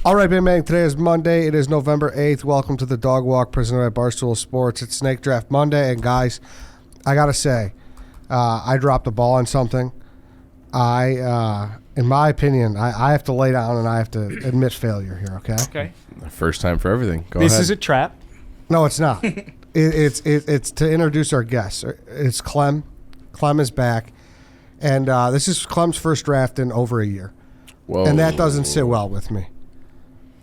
All right, Big Man, today is Monday. It is November 8th. Welcome to the Dog Walk presented by Barstool Sports. It's Snake Draft Monday, and guys, I got to say, I dropped the ball on something. In my opinion, I have to lay down and I have to admit failure here, okay? Okay. First time for everything. Go ahead. This is a trap. No, it's not. It's to introduce our guests. It's Clem. Clem is back, and this is Clem's first draft in over a year. Whoa. And that doesn't sit well with me.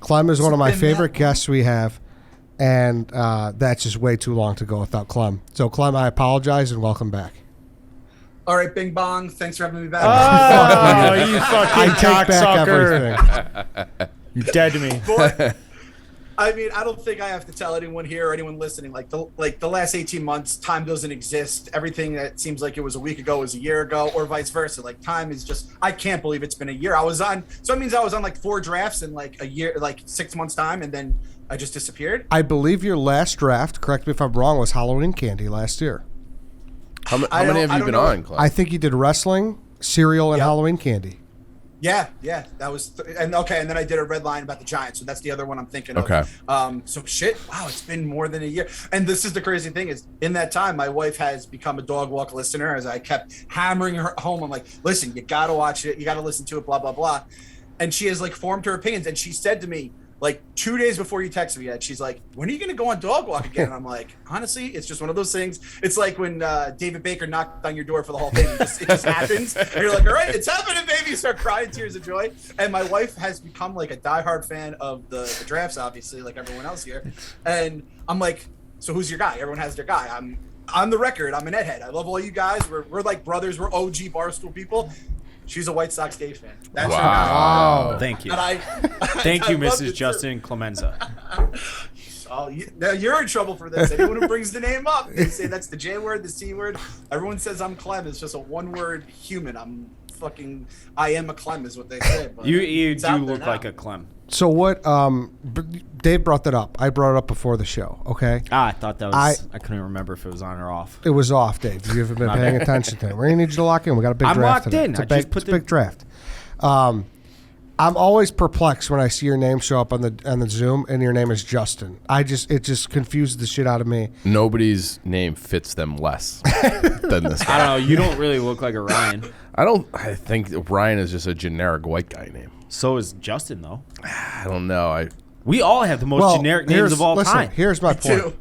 Clem is one of my favorite guests we have, and that's just way too long to go without Clem. So, Clem, I apologize and welcome back. All right, Bing Bong. Thanks for having me back. Oh, you fucking I take back cocksucker. everything. You're dead to me. Boy, I mean, I don't think I have to tell anyone here or anyone listening. Like the last 18 months, time doesn't exist. Everything that seems like it was a week ago was a year ago, or vice versa. Like time is just. I can't believe it's been a year. So it means I was on like 4 drafts in like a year, like 6 months time, and then I just disappeared. I believe your last draft, correct me if I'm wrong, was Halloween Candy last year. How many have you been on, Clem? I think you did wrestling, cereal, and Yep. Halloween Candy. Yeah, that was and then I did a red line about the Giants, so that's the other one I'm thinking of. Okay. So shit, wow, it's been more than a year. And this is the crazy thing is, in that time, my wife has become a Dog Walk listener. As I kept hammering her home, I'm like, listen, you gotta watch it, you gotta listen to it, blah blah blah. And she has like formed her opinions, and she said to me, like 2 days before you texted me, she's like, when are you going to go on Dog Walk again? And I'm like, honestly, it's just one of those things. It's like when David Baker knocked on your door for the Hall of Fame. It just happens. And you're like, all right, it's happening, baby. You start crying tears of joy. And my wife has become like a diehard fan of the drafts, obviously, like everyone else here. And I'm like, so who's your guy? Everyone has their guy. I'm on the record. I'm an Ed head. I love all you guys. We're like brothers. We're OG Barstool people. She's a White Sox Day fan. That's her guy. Wow. Thank you. And Thank you, I loved Mrs. it, Justin Clemenza. Oh, now you're in trouble for this. Anyone who brings the name up, they say that's the J word, the C word. Everyone says I'm Clem. It's just a one-word human. I am a Clem is what they say. But You do look like a Clem. So what? Dave brought that up. I brought it up before the show. Okay. I thought that was. I couldn't remember if it was on or off. It was off, Dave. You haven't been paying attention to it. We're gonna need you to lock in. We got a big I'm draft locked today. in. It's a I big, just put it's a big draft. I'm always perplexed when I see your name show up on the Zoom and your name is Justin. It just confuses the shit out of me. Nobody's name fits them less than this guy. I don't know. You don't really look like a Ryan. I think Ryan is just a generic white guy name. So is Justin, though. I don't know. We all have the most generic names of all time. Here's my point.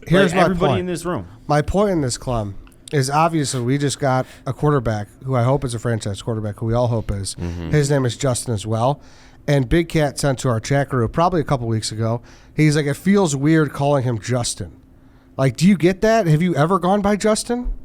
Here's everybody in this room. My point in this, Clem, is obviously we just got a quarterback who I hope is a franchise quarterback, who we all hope is. Mm-hmm. His name is Justin as well. And Big Cat sent to our chat group probably a couple weeks ago. He's like, it feels weird calling him Justin. Like, do you get that? Have you ever gone by Justin?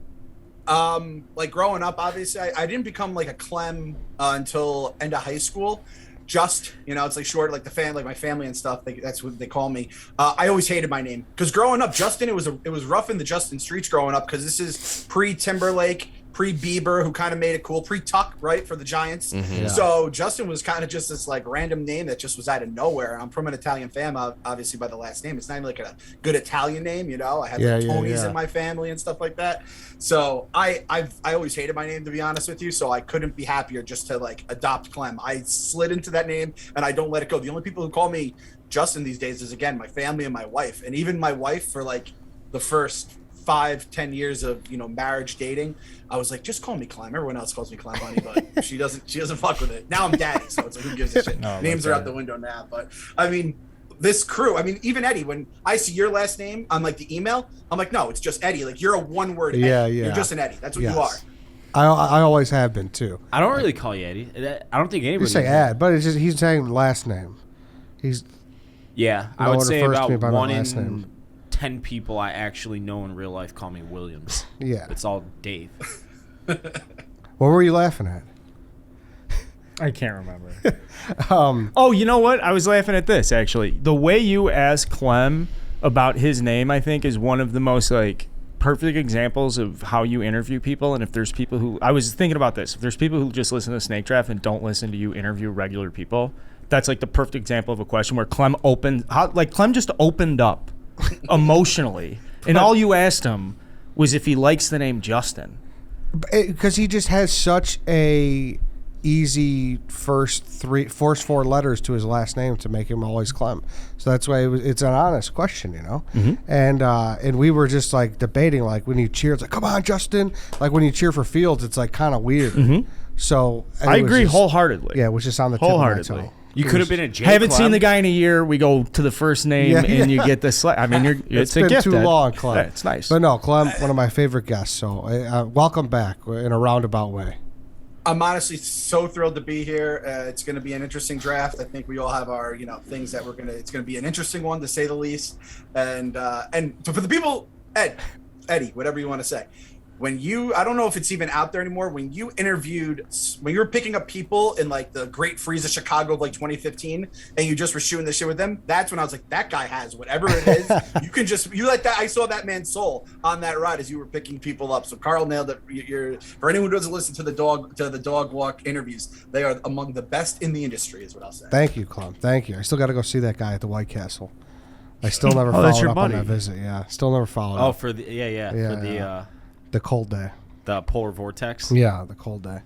Like growing up, obviously, I didn't become like a Clem until end of high school. It's like short, like my family and stuff. That's what they call me. I always hated my name because growing up, Justin, it was rough in the Justin streets growing up because this is pre-Timberlake, pre-Bieber, who kind of made it cool, pre-Tuck, right, for the Giants. Mm-hmm. Yeah. So Justin was kind of just this like random name that just was out of nowhere. I'm from an Italian family, obviously by the last name. It's not even like a good Italian name, I had Tonys in my family and stuff like that. So I always hated my name, to be honest with you. So I couldn't be happier just to like adopt Clem. I slid into that name and I don't let it go. The only people who call me Justin these days is, again, my family and my wife. And even my wife, for like the first 5-10 years of marriage dating, I was like, just call me Clem. Everyone else calls me Clem, honey, but she doesn't fuck with it. Now I'm daddy, so it's like, who gives a shit? Names are out the window now. But I mean, this crew, even Eddie, when I see your last name on like the email, I'm like, no, it's just Eddie. Like, you're a one-word Eddie. You're just an Eddie. That's what you are. I always have been too. I don't really call you Eddie. I don't think anybody. You say Ed, but it's just he's saying last name. I would say about 1 in 10 people I actually know in real life call me Williams. Yeah. It's all Dave. What were you laughing at? I can't remember. Oh, you know what? I was laughing at this, actually. The way you ask Clem about his name, I think, is one of the most, like, perfect examples of how you interview people. And if there's people who... I was thinking about this. If there's people who just listen to Snake Draft and don't listen to you interview regular people, that's, like, the perfect example of a question where Clem Clem just opened up emotionally. And all you asked him was if he likes the name Justin. Because he just has such a easy first 4 letters to his last name to make him always Clem. So that's why it's an honest question, you know. And we were just like debating, like when you cheer, it's like, come on, Justin. Like when you cheer for Fields, it's like kind of weird. So I agree wholeheartedly. Yeah, it was just on the tip of my tongue. You could have been a J. Haven't seen the guy in a year. We go to the first name and you get the I mean, it's a been gift. too long, Clem. Yeah, it's nice. But no, Clem, one of my favorite guests. So welcome back in a roundabout way. I'm honestly so thrilled to be here. It's going to be an interesting draft. I think we all have our, things that it's going to be an interesting one to say the least. And so for the people, Eddie, whatever you want to say, I don't know if it's even out there anymore. When you were picking up people in like the Great Freeze of Chicago of like 2015, and you just were shooting the shit with them, that's when I was like, that guy has whatever it is. You let that. I saw that man's soul on that ride as you were picking people up. So Carl nailed it. For anyone who doesn't listen to the dog walk interviews, they are among the best in the industry, is what I'll say. Thank you, Clem. Thank you. I still got to go see that guy at the White Castle. I still never followed up on that visit. Yeah, still never followed up. For the for the cold day. The polar vortex? Yeah, the cold day.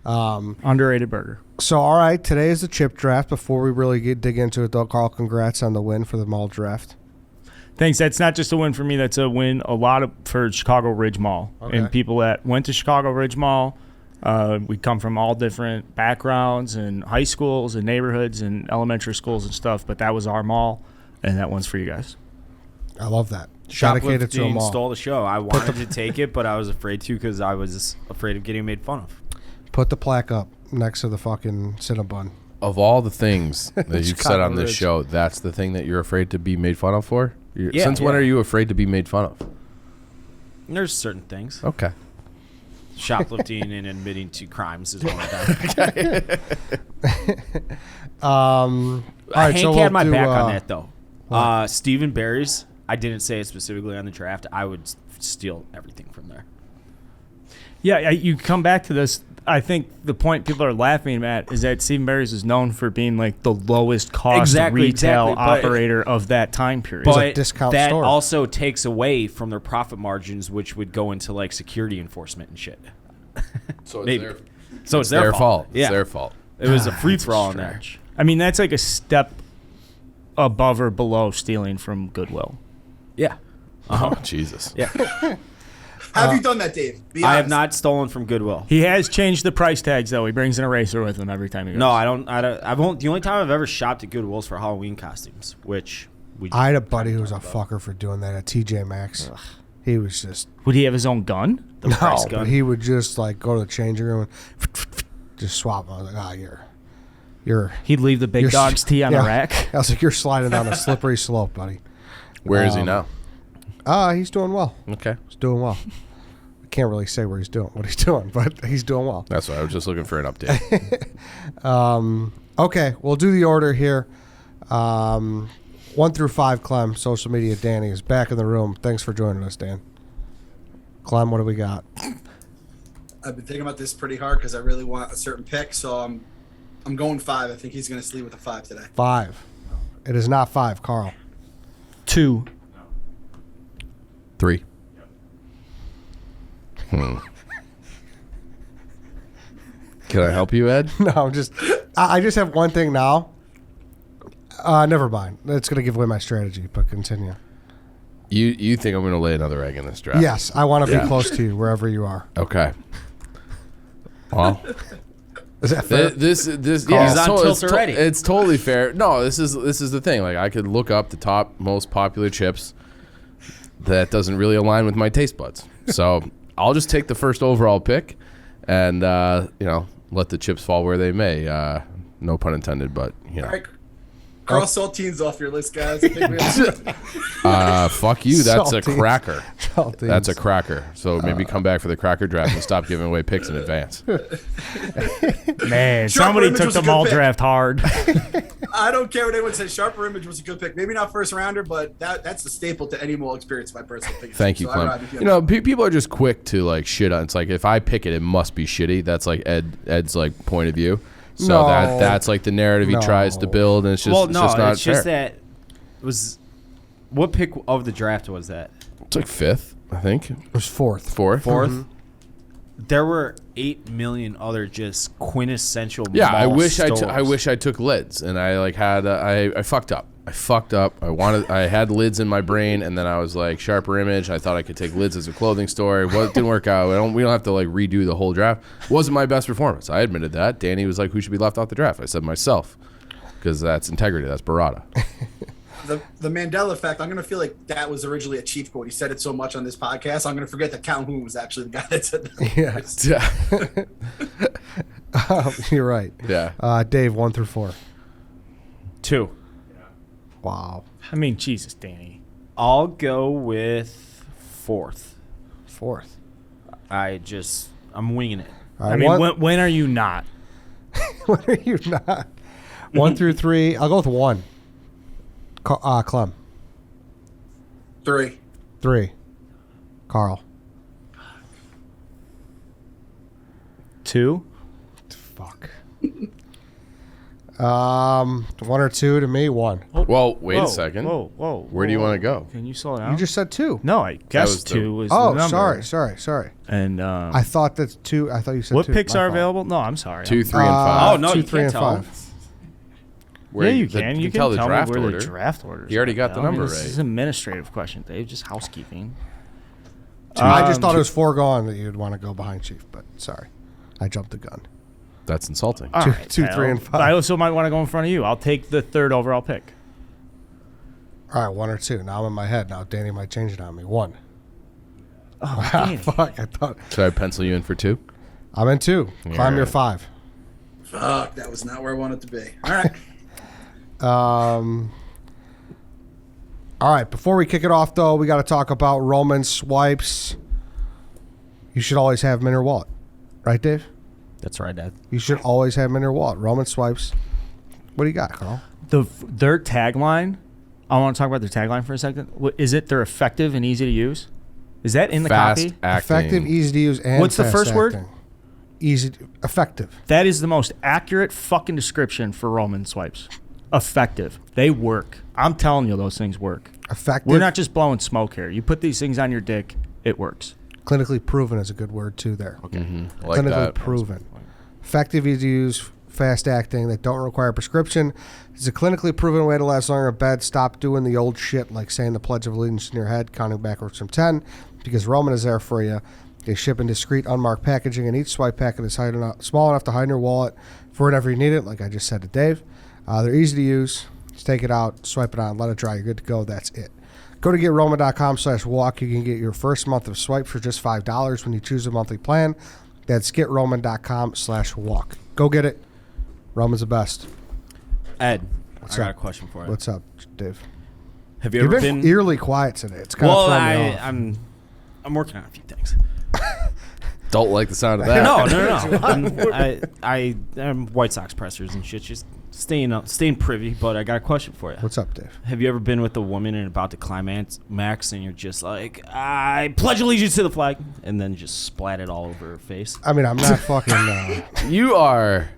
Underrated burger. So, all right, today is the chip draft. Before we really dig into it, though, Carl, congrats on the win for the mall draft. Thanks. That's not just a win for me. That's a win for Chicago Ridge Mall. Okay. And people that went to Chicago Ridge Mall, we come from all different backgrounds and high schools and neighborhoods and elementary schools and stuff, but that was our mall, and that one's for you guys. I love that. Shoplifting to a mall. Stole the show. I wanted to take it, but I was afraid to because I was afraid of getting made fun of. Put the plaque up next to the fucking Cinnabon. Of all the things that you've said on this show, that's the thing that you're afraid to be made fun of for? Since when are you afraid to be made fun of? There's certain things. Okay. Shoplifting and admitting to crimes is one of them. All right, Hank had my back on that, though. Stephen Barry's, I didn't say it specifically on the draft. I would steal everything from there. Yeah, you come back to this. I think the point people are laughing at is that Stephen Barry's is known for being like the lowest cost retail operator of that time period. But a discount that store. also takes away from their profit margins, which would go into like security enforcement and shit. So it's their fault. Yeah. It's their fault. It was a free for all in there. I mean, that's like a step above or below stealing from Goodwill. Yeah. Oh, Jesus. Yeah. Have you done that, Dave? Be I honest. have not stolen from Goodwill. He has changed the price tags, though. He brings an eraser with him every time he goes. No, I don't. The only time I've ever shopped at Goodwill's for Halloween costumes, which I had a buddy who was a fucker for doing that at TJ Maxx. He was just. Would he have his own gun? The price gun. But he would just like go to the changing room and just swap. I was like, you're. He'd leave the big dog's tea on the rack. I was like, you're sliding down a slippery slope, buddy. Where is he now? He's doing well. Okay. He's doing well. I can't really say what he's doing, but he's doing well. That's why I was just looking for an update. Okay, we'll do the order here. 1 through 5, Clem, social media. Danny is back in the room. Thanks for joining us, Dan. Clem, what do we got? I've been thinking about this pretty hard because I really want a certain pick, so I'm going 5. I think he's going to sleep with a 5 today. 5. It is not 5, Carl. 2. 3. Can I help you, Ed? No, I just have one thing now. Never mind. It's going to give away my strategy, but continue. You think I'm going to lay another egg in this draft? Yes, I want to be close to you wherever you are. Okay. Well, is that fair? This he's on tilt already. It's totally fair. No, this is the thing. Like I could look up the top most popular chips. That doesn't really align with my taste buds. So I'll just take the first overall pick, and let the chips fall where they may. No pun intended, but All right. Cross saltines off your list, guys. I think we fuck you. That's Saltines. a cracker. Saltines. That's a cracker. So maybe come back for the cracker draft and stop giving away picks in advance. Man, Sharper somebody Image took was the a good mall pick. draft hard. I don't care what anyone says. Sharper Image was a good pick. Maybe not first rounder, but that's the staple to any mall experience. My personal opinion. Thank you, Clem. People are just quick to like shit on. It's like if I pick it, it must be shitty. That's like Ed's like point of view. So No. that's like the narrative he tries to build, and it's just it's just not fair. That was what pick of the draft was that? It's like 5th, I think. It was 4th. 4th. 4th. There were 8 million other just quintessential. Yeah, mall I wish stores. I wish I took lids, and I like had I fucked up. I had lids in my brain, and then I was like sharper image. I thought I could take lids as a clothing store. Well, it didn't work out. We don't have to like redo the whole draft. It wasn't my best performance. I admitted that. Danny was like, "Who should be left off the draft?" I said myself, because that's integrity. That's Barada. The Mandela effect, I'm going to feel like that was originally a Chief quote. He said it so much on this podcast, I'm going to forget that Calhoun was actually the guy that said that. Yeah. You're right. Yeah. Dave, 1 through 4. 2. Wow. I mean, Jesus, Danny. I'll go with 4th. 4th. I'm winging it. All right, I mean, when are you not? when are you not? 1 through 3. I'll go with 1. Clem. 3. 3. Carl. 2. Fuck. 1 or 2 to me. 1. Well, wait a second. Whoa. Where do you want to go? Can you slow down? You just said 2. No, I guessed was 2 was Oh, the number. sorry. And I thought that's 2. I thought you said what 2. picks My are fault. available? No, I'm sorry. 2, 3, and 5. Oh, no, 2, you 3, can't and tell. 5. Where You can tell me draft where order. the draft orders. He already are. got the I mean, number This right. is an administrative question, Dave. Just housekeeping. I just thought it was foregone that you'd want to go behind Chief, but sorry. I jumped the gun. That's insulting. All right, 2, 3, and 5. I also might want to go in front of you. I'll take the 3rd overall pick. All right, 1 or 2. Now I'm in my head. Now Danny might change it on me. 1. Oh, Danny. Fuck, I thought. Should I pencil you in for 2? I'm in 2. Climb your 5. Fuck, that was not where I wanted to be. All right. All right, before we kick it off, though, we got to talk about Roman swipes. You should always have them in your wallet. Right, Dave? That's right, Dad. You should always have them in your wallet. Roman swipes. What do you got, Carl? Their tagline, I want to talk about their tagline for a second. Is it they're effective and easy to use? Is that in the Fast copy? acting. Effective, easy to use, and What's the fast first word? acting. Effective. That is the most accurate fucking description for Roman swipes. Effective. They work. I'm telling you, those things work. Effective. We're not just blowing smoke here. You put these things on your dick, it works. Clinically proven is a good word, too, there. I like Clinically that. proven. Effective, easy to use, fast acting that don't require prescription. It's a clinically proven way to last longer in bed. Stop doing the old shit like saying the Pledge of Allegiance in your head, counting backwards from 10, because Roman is there for you. They ship in discreet, unmarked packaging, and each swipe packet is small enough to hide in your wallet for whenever you need it, like I just said to Dave. They're easy to use. Just take it out, swipe it on, let it dry. You're good to go. That's it. Go to GetRoman.com/walk. You can get your first month of swipes for just $5 when you choose a monthly plan. That's GetRoman.com/walk. Go get it. Roman's the best. Ed, What's I got up? a question for you. What's up, Dave? Have you You've ever been eerily quiet today. It's kind Well, of throwing me off. I'm working on a few things. Don't like the sound of that. No. I'm White Sox pressers and shit. Just staying privy. But I got a question for you. What's up, Dave? Have you ever been with a woman and about to climax and you're just like, I pledge allegiance to the flag, and then just splat it all over her face? I mean, I'm not fucking... You are.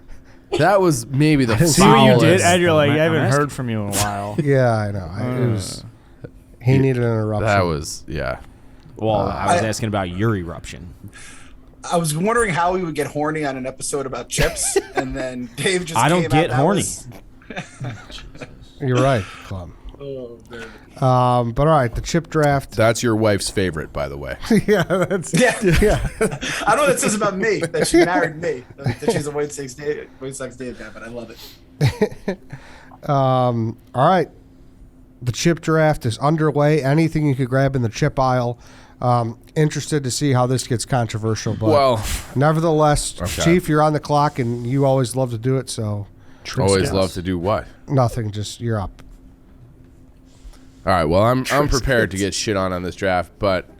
That was maybe the See what you foulest. did, Ed? You're like, I'm I haven't asking. heard from you in a while. yeah, I know. It was... He needed an interruption. That was, yeah. Well, I was asking about your eruption. I was wondering how we would get horny on an episode about chips, and then Dave just I don't came get out, horny. You're right, Clem. Oh, man. But all right, the chip draft. That's your wife's favorite, by the way. yeah, that's... Yeah. Yeah. I don't know what it says about me, that she married me, that she's a White Sox Dave guy, but I love it. All right. The chip draft is underway. Anything you could grab in the chip aisle. Interested to see how this gets controversial, but Well, nevertheless, Okay. Chief, you're on the clock, and you always love to do it, so always love to do what? nothing, just you're up. All right, well, I'm prepared to get shit on this draft, but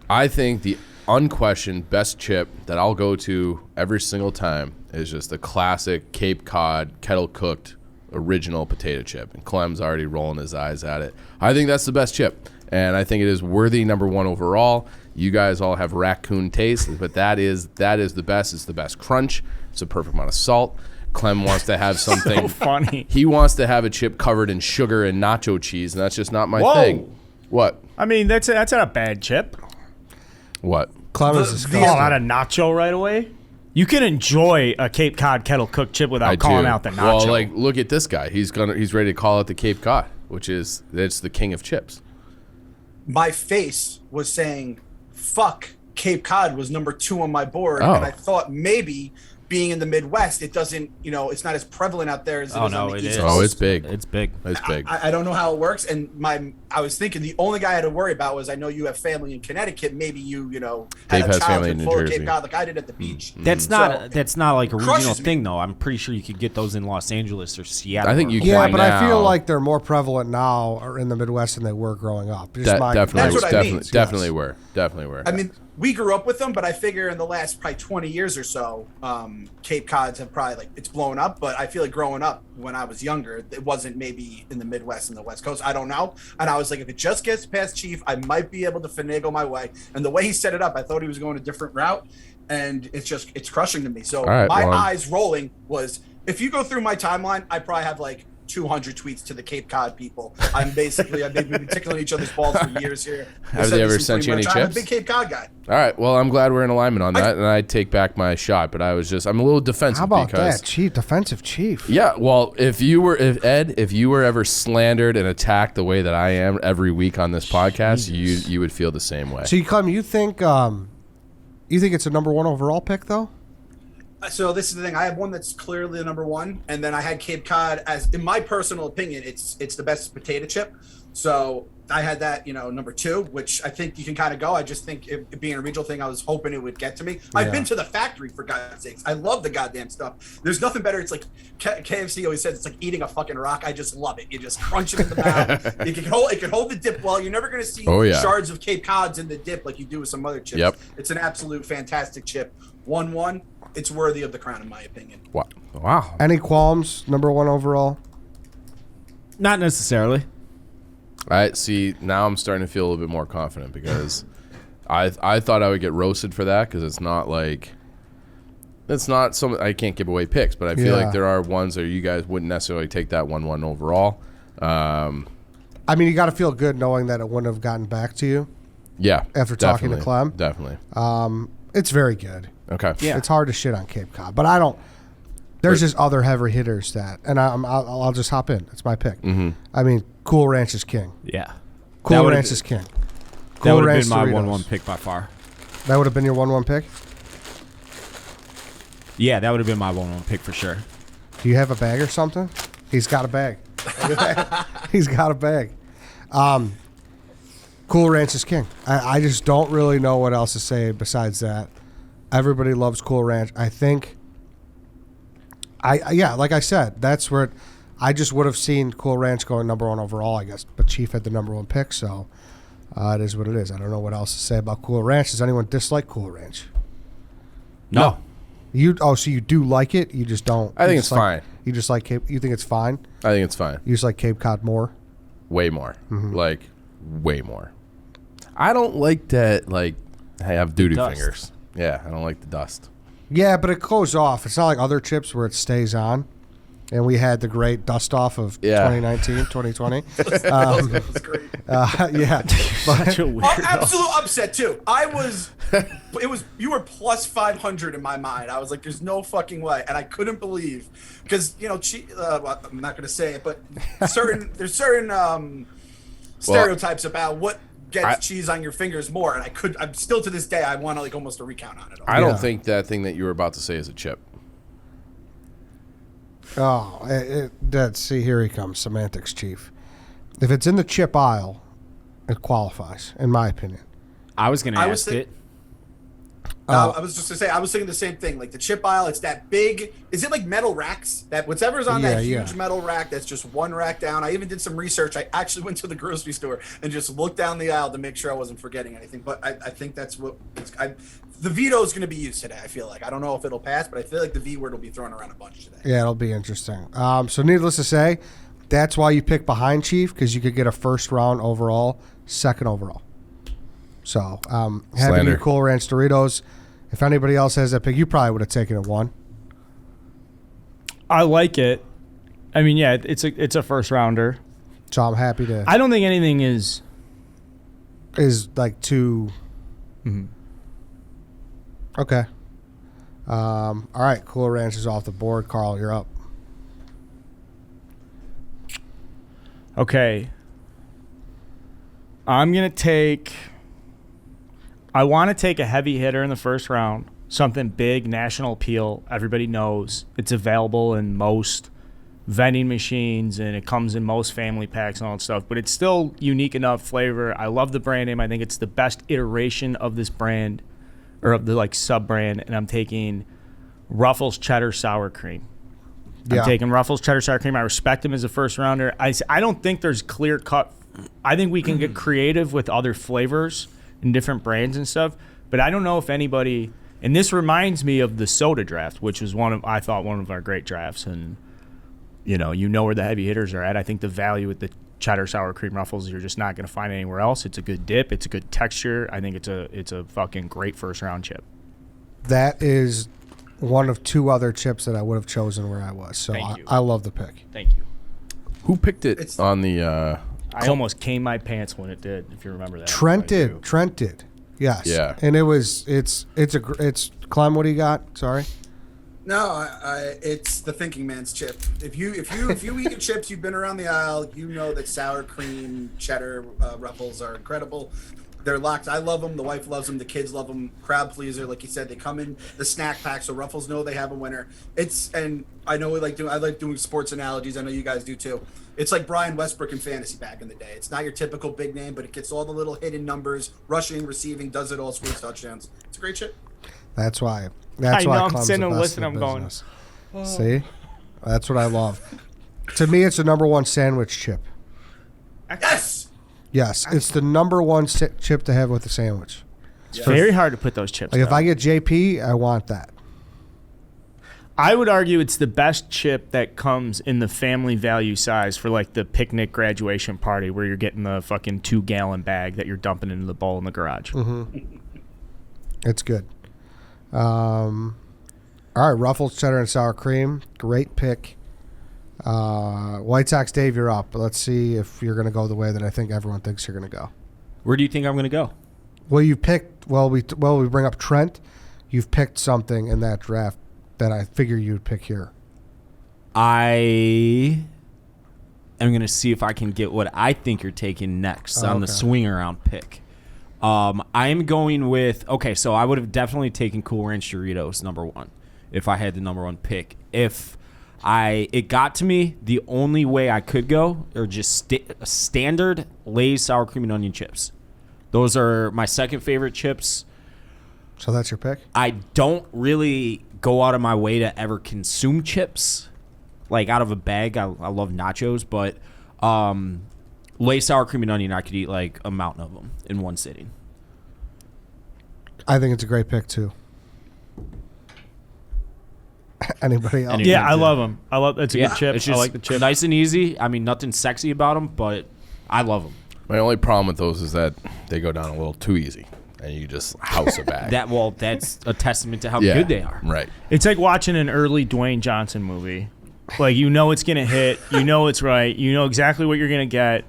I think the unquestioned best chip that I'll go to every single time is just the classic Cape Cod kettle-cooked original potato chip. And Clem's already rolling his eyes at it. I think that's the best chip, and I think it is worthy number one overall. You guys all have raccoon taste, but that is the best. It's the best crunch. It's a perfect amount of salt. Clem wants to have something. So funny. He wants to have a chip covered in sugar and nacho cheese, and that's just not my Whoa. thing. What? I mean, that's not a bad chip. What? Clem is disgusting. Call out a nacho right away. You can enjoy a Cape Cod kettle cooked chip without calling out the nacho. Well, like, look at this guy. He's ready to call out the Cape Cod, it's the king of chips. My face was saying, "Fuck." Cape Cod was number 2 on my board, Oh. and I thought maybe being in the Midwest, it doesn't, it's not as prevalent out there as it is on the East Coast. Oh, it's big. It's big. It's big. I don't know how it works, and I was thinking the only guy I had to worry about was I know you have family in Connecticut. Maybe you had Dave a has family childhood in New full of Jersey. Cape Cod like I did at the beach. That's not like a regional crushes me. thing though. I'm pretty sure you could get those in Los Angeles or Seattle. I think you or- can. Yeah, but I feel now. like they're more prevalent now or in the Midwest than they were growing up. Just my- Definitely, That's what I mean. definitely were. Definitely were. I mean, we grew up with them, but I figure in the last probably 20 years or so, Cape Cods have probably it's blown up. But I feel like growing up when I was younger, it wasn't maybe in the Midwest and the West Coast. I don't know. And I was like, if it just gets past Chief, I might be able to finagle my way. And the way he set it up, I thought he was going a different route, and it's crushing to me. So right, my well, eyes rolling was, if you go through my timeline, I probably have 200 tweets to the Cape Cod people. I've been tickling each other's balls for years here. Have they ever sent you any I'm a chips? big Cape Cod guy. All right. Well, I'm glad we're in alignment on that, and I take back my shot. But I'm a little defensive. How about because, that? Defensive chief. Yeah. Well, if you were ever slandered and attacked the way that I am every week on this podcast, you would feel the same way. So you think it's a number 1 overall pick though? So this is the thing. I have one that's clearly the number 1, and then I had Cape Cod as, in my personal opinion, it's the best potato chip. So I had that, number 2, which I think you can kind of go. I just think it being a regional thing, I was hoping it would get to me. I've been to the factory, for God's sakes. I love the goddamn stuff. There's nothing better. It's like KFC always says, it's like eating a fucking rock. I just love it. You just crunch it in the mouth. It can hold the dip well. You're never going to see shards of Cape Cods in the dip like you do with some other chips. Yep. It's an absolute fantastic chip. 1-1. It's worthy of the crown, in my opinion. Wow. Any qualms? Number 1 overall? Not necessarily. All right. See, now I'm starting to feel a little bit more confident because I thought I would get roasted for that because it's not some. I can't give away picks, but I feel like there are ones that you guys wouldn't necessarily take that 1-1 overall. I mean, you got to feel good knowing that it wouldn't have gotten back to you. Yeah. After talking to Clem. Definitely. It's very good. Okay. Yeah. It's hard to shit on Cape Cod, but I don't. There's just other heavy hitters and I'll just hop in. It's my pick. Mm-hmm. I mean, Cool Ranch is king. Yeah. Cool Ranch is king. That Cool would have Ranch been my Doritos. 1-1 pick by far. That would have been your 1-1 pick? Yeah, that would have been my 1-1 pick for sure. Do you have a bag or something? He's got a bag. He's got a bag. Cool Ranch is king. I just don't really know what else to say besides that. Everybody loves Cool Ranch. I think, like I said, that's where I just would have seen Cool Ranch going number 1 overall, I guess. But Chief had the number 1 pick, so it is what it is. I don't know what else to say about Cool Ranch. Does anyone dislike Cool Ranch? No. So you do like it? You just don't? I think it's fine. You just like Cape? You think it's fine? I think it's fine. You just like Cape Cod more? Way more. Mm-hmm. Way more. I don't like that, I have doo-doo dust. fingers. Yeah, I don't like the dust. Yeah, but it goes off. It's not like other chips where it stays on. And we had the great dust off of 2019, 2020. That's great. Yeah. Such a weirdo. Absolute upset too. You were plus 500 in my mind. I was like, there's no fucking way, and I couldn't believe because well, I'm not gonna say it, but there's certain stereotypes about what gets cheese on your fingers more, and I'm still to this day I want to almost a recount on it. I don't think that thing that you were about to say is a chip. Oh, see, here he comes, semantics, Chief. If it's in the chip aisle, it qualifies, in my opinion. I was going to ask it. I was just going to say, I was thinking the same thing. Like the chip aisle, it's that big, is it like metal racks? That whatever's on that huge metal rack, that's just one rack down. I even did some research. I actually went to the grocery store and just looked down the aisle to make sure I wasn't forgetting anything. But I think that's what, the veto is going to be used today, I feel like. I don't know if it'll pass, but I feel like the V word will be thrown around a bunch today. Yeah, it'll be interesting. So needless to say, that's why you pick behind Chief, because you could get a first round overall, second overall. So, having your Cool Ranch Doritos. If anybody else has that pick, you probably would have taken it 1. I like it. I mean, yeah, it's a first rounder. So I'm happy to. I don't think anything is like too. Mm-hmm. Okay. All right, Cool Ranch is off the board. Carl, you're up. Okay. I'm going to take... I want to take a heavy hitter in the first round. Something big, national appeal. Everybody knows. It's available in most vending machines, and it comes in most family packs and all that stuff. But it's still unique enough flavor. I love the brand name. I think it's the best iteration of this brand, or of the sub-brand. And I'm taking Ruffles Cheddar Sour Cream. I'm taking Ruffles Cheddar Sour Cream. I respect him as a first rounder. I don't think there's clear cut. I think we can get creative with other flavors and different brands and stuff. But I don't know if anybody, and this reminds me of the soda draft, which was I thought one of our great drafts. And you know where the heavy hitters are at. I think the value with the Cheddar Sour Cream Ruffles, you're just not going to find anywhere else. It's a good dip. It's a good texture. I think it's a fucking great first round chip. That is one of two other chips that I would have chosen where I was. So I love the pick. Thank you. Who picked it on the... I almost came my pants when it did, if you remember that. Trent did. Yes. Yeah. And it's Clem, what do you got? Sorry. No, it's the thinking man's chip. If you eat chips, you've been around the aisle, you know that sour cream, cheddar, Ruffles are incredible. They're locked. I love them. The wife loves them. The kids love them. Crowd pleaser, like you said. They come in the snack pack, so Ruffles know they have a winner. And I know I like doing sports analogies. I know you guys do too. It's like Brian Westbrook in fantasy back in the day. It's not your typical big name, but it gets all the little hidden numbers, rushing, receiving, does it all, scores touchdowns. It's a great chip. That's why. I'm sitting and listening. I'm going. See, that's what I love. To me, it's the number one sandwich chip. Yes, it's the number one chip to have with a sandwich. It's very hard to put those chips. If I get JP, I want that. I would argue it's the best chip that comes in the family value size for the picnic graduation party where you're getting the fucking 2-gallon bag that you're dumping into the bowl in the garage. Mm-hmm. It's good. All right, Ruffles Cheddar and Sour Cream, great pick. White Sox Dave, you're up. Let's see if you're going to go the way that I think everyone thinks you're going to go. Where do you think I'm going to go? Well, you picked. We bring up Trent. You've picked something in that draft that I figure you'd pick here. I am going to see if I can get what I think you're taking next on the swing around pick. I am going with, so I would have definitely taken Cool Ranch Doritos number one if I had the number one pick. If it got to me, the only way I could go are just standard Lay's sour cream and onion chips. Those are my second favorite chips. So that's your pick? I don't really go out of my way to ever consume chips, out of a bag. I love nachos, but Lay's sour cream and onion, I could eat a mountain of them in one sitting. I think it's a great pick too. Anybody else? Yeah, I love them. It's a good chip. I like the chip. Nice and easy. I mean, nothing sexy about them, but I love them. My only problem with those is that they go down a little too easy, and you just house a bag. That's a testament to how good they are. Right. It's like watching an early Dwayne Johnson movie. It's going to hit. You know it's right. You know exactly what you're going to get.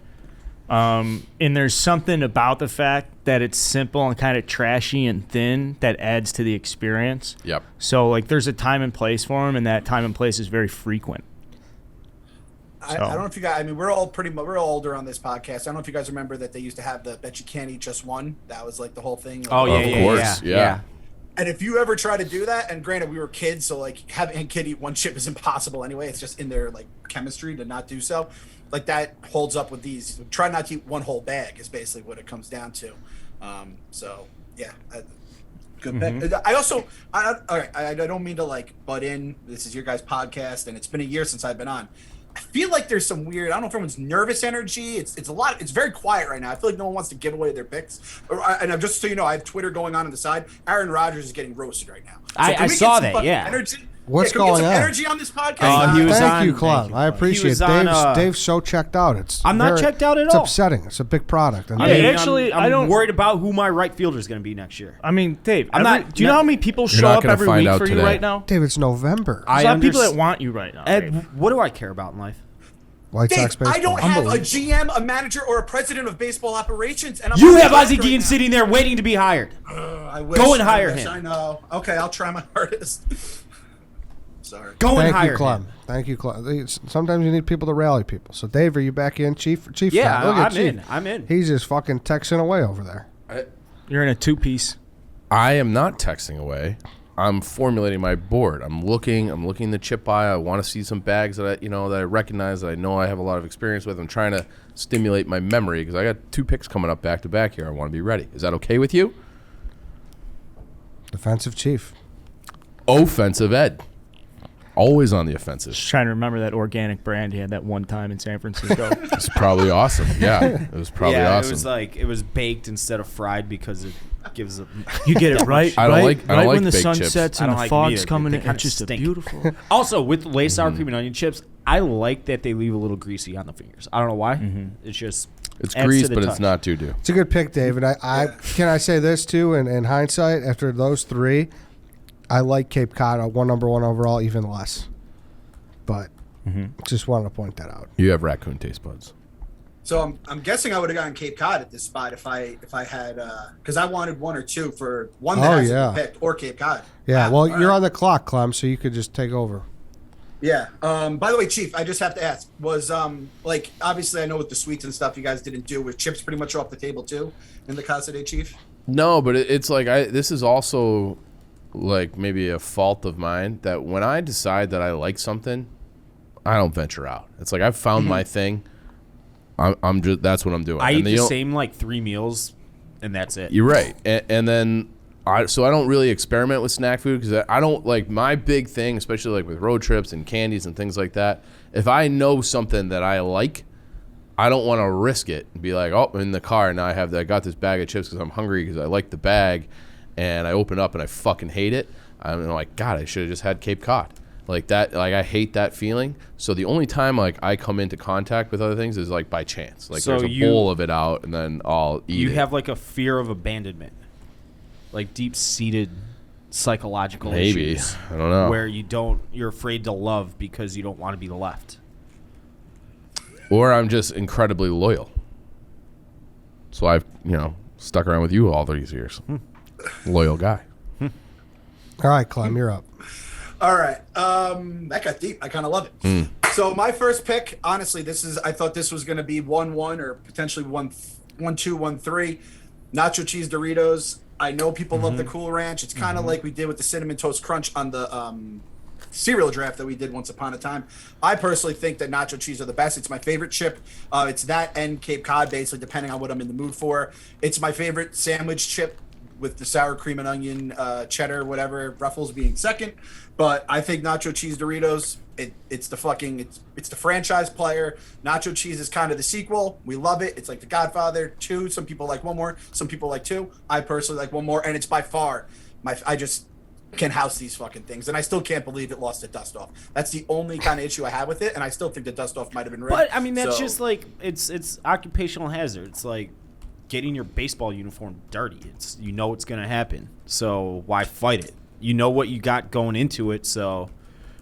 And there's something about the fact that it's simple and kind of trashy and thin that adds to the experience. Yep. So there's a time and place for them, and that time and place is very frequent. I don't know if you guys. I mean, we're all older on this podcast. I don't know if you guys remember that they used to have the "Bet you can't eat just one." That was the whole thing. Of course. Yeah. And if you ever try to do that, and granted we were kids, so having a kid eat one chip is impossible anyway. It's just in their chemistry to not do so. That holds up with these. Try not to eat one whole bag is basically what it comes down to. Good pick. I don't mean to butt in. This is your guys' podcast, and it's been a year since I've been on. I feel like there's some weird, I don't know if everyone's nervous energy. It's a lot. It's very quiet right now. I feel like no one wants to give away their picks. And I'm just so you know, I have Twitter going on the side. Aaron Rodgers is getting roasted right now. So I saw that. Yeah. Energy? What's can we going get some on? Energy on this podcast. Thank you, Clem. I appreciate it. Dave's so checked out. I'm not checked out at all. It's upsetting. It's a big product. I'm worried about who my right fielder is going to be next year. I mean, Dave, do you know how many people show up every week for you right now? Dave, it's November. There's a lot of people that want you right now. Ed, what do I care about in life? White Dave, Sox baseball. I don't have a GM, a manager, or a president of baseball operations. And you have Ozzie Guillen sitting there waiting to be hired. I I wish. Go and hire I wish, him. I know. Okay, I'll try my hardest. Sorry. Go and Thank hire you, Clem. him. Thank you, Clem. Sometimes you need people to rally people. So, Dave, are you back in? Chief? Yeah, Look at I'm Chief. in. I'm in. He's just fucking texting away over there. You're in a two-piece. I am not texting away. I'm formulating my board. I'm looking the chip aisle. I want to see some bags that I recognize, that I know I have a lot of experience with. I'm trying to stimulate my memory because I got 2 picks coming up back to back here. I want to be ready. Is that okay with you? Defensive Chief. Offensive Ed. Always on the offensive. Just trying to remember that organic brand he had that one time in San Francisco. It's probably awesome. Yeah, it was probably awesome. It was baked instead of fried because it gives a. You get it right. I don't right, like- I don't right like when the baked sun chips. sets I and don't the like fog's them either. coming They in. kinda It's just stink. beautiful. Also, with Lay's sour cream and onion chips, I like that they leave a little greasy on the fingers. I don't know why. It's just It's adds grease, to the but touch. it's not doo-doo. It's a good pick, David. Can I say this, too, in hindsight, after those 3, I like Cape Cod, number one overall, even less. But just wanted to point that out. You have raccoon taste buds. So I'm guessing I would have gotten Cape Cod at this spot if I had because I wanted 1 or 2 for one that hasn't been picked, or Cape Cod. Yeah, Wow, well, all you're right. on the clock, Clem, so you could just take over. Yeah. By the way, Chief, I just have to ask: was like obviously I know with the sweets and stuff you guys didn't do, with chips pretty much off the table too in the Casa de Chief? No, but it's like this is also like maybe a fault of mine that when I decide that I like something, I don't venture out. It's like I've found my thing. I'm just that's what I'm doing. I eat And the same like 3 meals, and that's it. You're right, and then I don't really experiment with snack food because I don't like my big thing, especially like with road trips and candies and things like that. If I know something that I like, I don't want to risk it and be like, oh, in the car now I got this bag of chips because I'm hungry because I like the bag, and I open up and I fucking hate it. I'm like, God, I should have just had Cape Cod. Like that, like I hate that feeling. So the only time like I come into contact with other things is like by chance. Like So there's a bowl of it out, and then I'll eat You it. have like a fear of abandonment, like deep-seated psychological Maybe. issues. I don't know. Where you're afraid to love because you don't want to be left. Or I'm just incredibly loyal. So I've stuck around with you all these years. Loyal guy. All right, Clem, you're up. All right. That got deep. I kind of love it. So my first pick, honestly, I thought this was going to be 1-1 or potentially 1-2, 1-3. Nacho cheese Doritos. I know people love the Cool Ranch. It's kind of like we did with the Cinnamon Toast Crunch on the cereal draft that we did once upon a time. I personally think that nacho cheese are the best. It's my favorite chip. It's that and Cape Cod, basically, depending on what I'm in the mood for. It's my favorite sandwich chip, with the sour cream and onion, cheddar, whatever, Ruffles being second. But I think nacho cheese Doritos, it's the franchise player. Nacho cheese is kind of the sequel. We love it. It's like The Godfather 2. Some people like 1 more. Some people like 2. I personally like 1 more, and it's by far I just can house these fucking things, and I still can't believe it lost to Dust Off. That's the only kind of issue I have with it, and I still think the Dust Off might have been rigged. But I mean, that's just like it's occupational hazard. It's like getting your baseball uniform dirty. It's it's going to happen. So why fight it? You know what you got going into it. So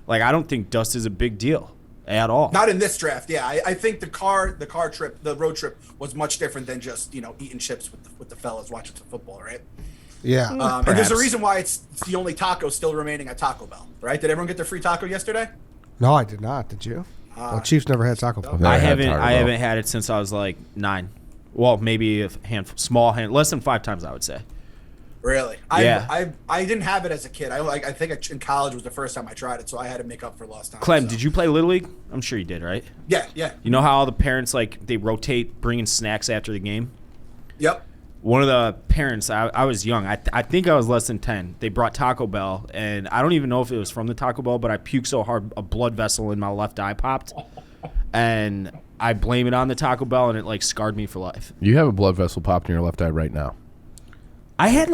like I don't think dust is a big deal at all. Not in this draft. Yeah, I think the road trip was much different than just eating chips with the fellas watching some football, right? Yeah. And there's a reason why it's the only taco still remaining at Taco Bell, right? Did everyone get their free taco yesterday? No, I did not. Did you? Well, Chiefs never had Taco Bell. I haven't had it since I was like 9. Well, maybe a handful, less than 5 times, I would say. Really? Yeah. I didn't have it as a kid. I think in college was the first time I tried it, so I had to make up for lost time. Clem, did you play Little League? I'm sure you did, right? Yeah. You know how all the parents they rotate bringing snacks after the game? Yep. One of the parents, I was young. I think I was less than 10. They brought Taco Bell, and I don't even know if it was from the Taco Bell, but I puked so hard a blood vessel in my left eye popped. And I blame it on the Taco Bell, and it scarred me for life. You have a blood vessel popped in your left eye right now. I had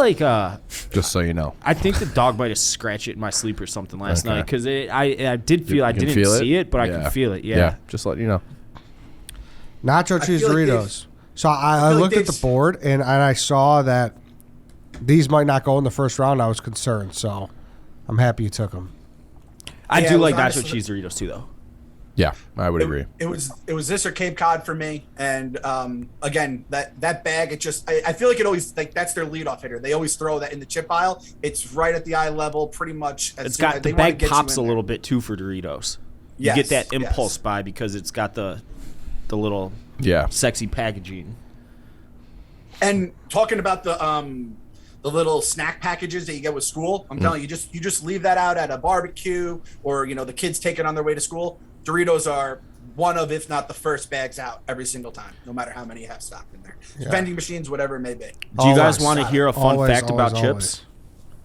just so you know. I think the dog might have scratched it in my sleep or something last night because I did feel I didn't feel see it, but I could feel it. Yeah. Just let you know. Nacho cheese feel like Doritos. So I looked at the board and I saw that these might not go in the first round. I was concerned, so I'm happy you took them. I Yeah, do it was like nacho honestly- cheese Doritos too, though. Yeah, I would agree. It was this or Cape Cod for me, and again that bag. It just I feel like it always like that's their leadoff hitter. They always throw that in the chip aisle. It's right at the eye level, pretty much. It's got the bag pops a little bit too for Doritos. You get that impulse buy because it's got the little sexy packaging. And talking about the little snack packages that you get with school, I'm telling you, you just leave that out at a barbecue or the kids take it on their way to school. Doritos are one of, if not the first bags out every single time, no matter how many you have stocked in there. Vending machines, whatever it may be. Do you guys want to hear a fun fact about chips?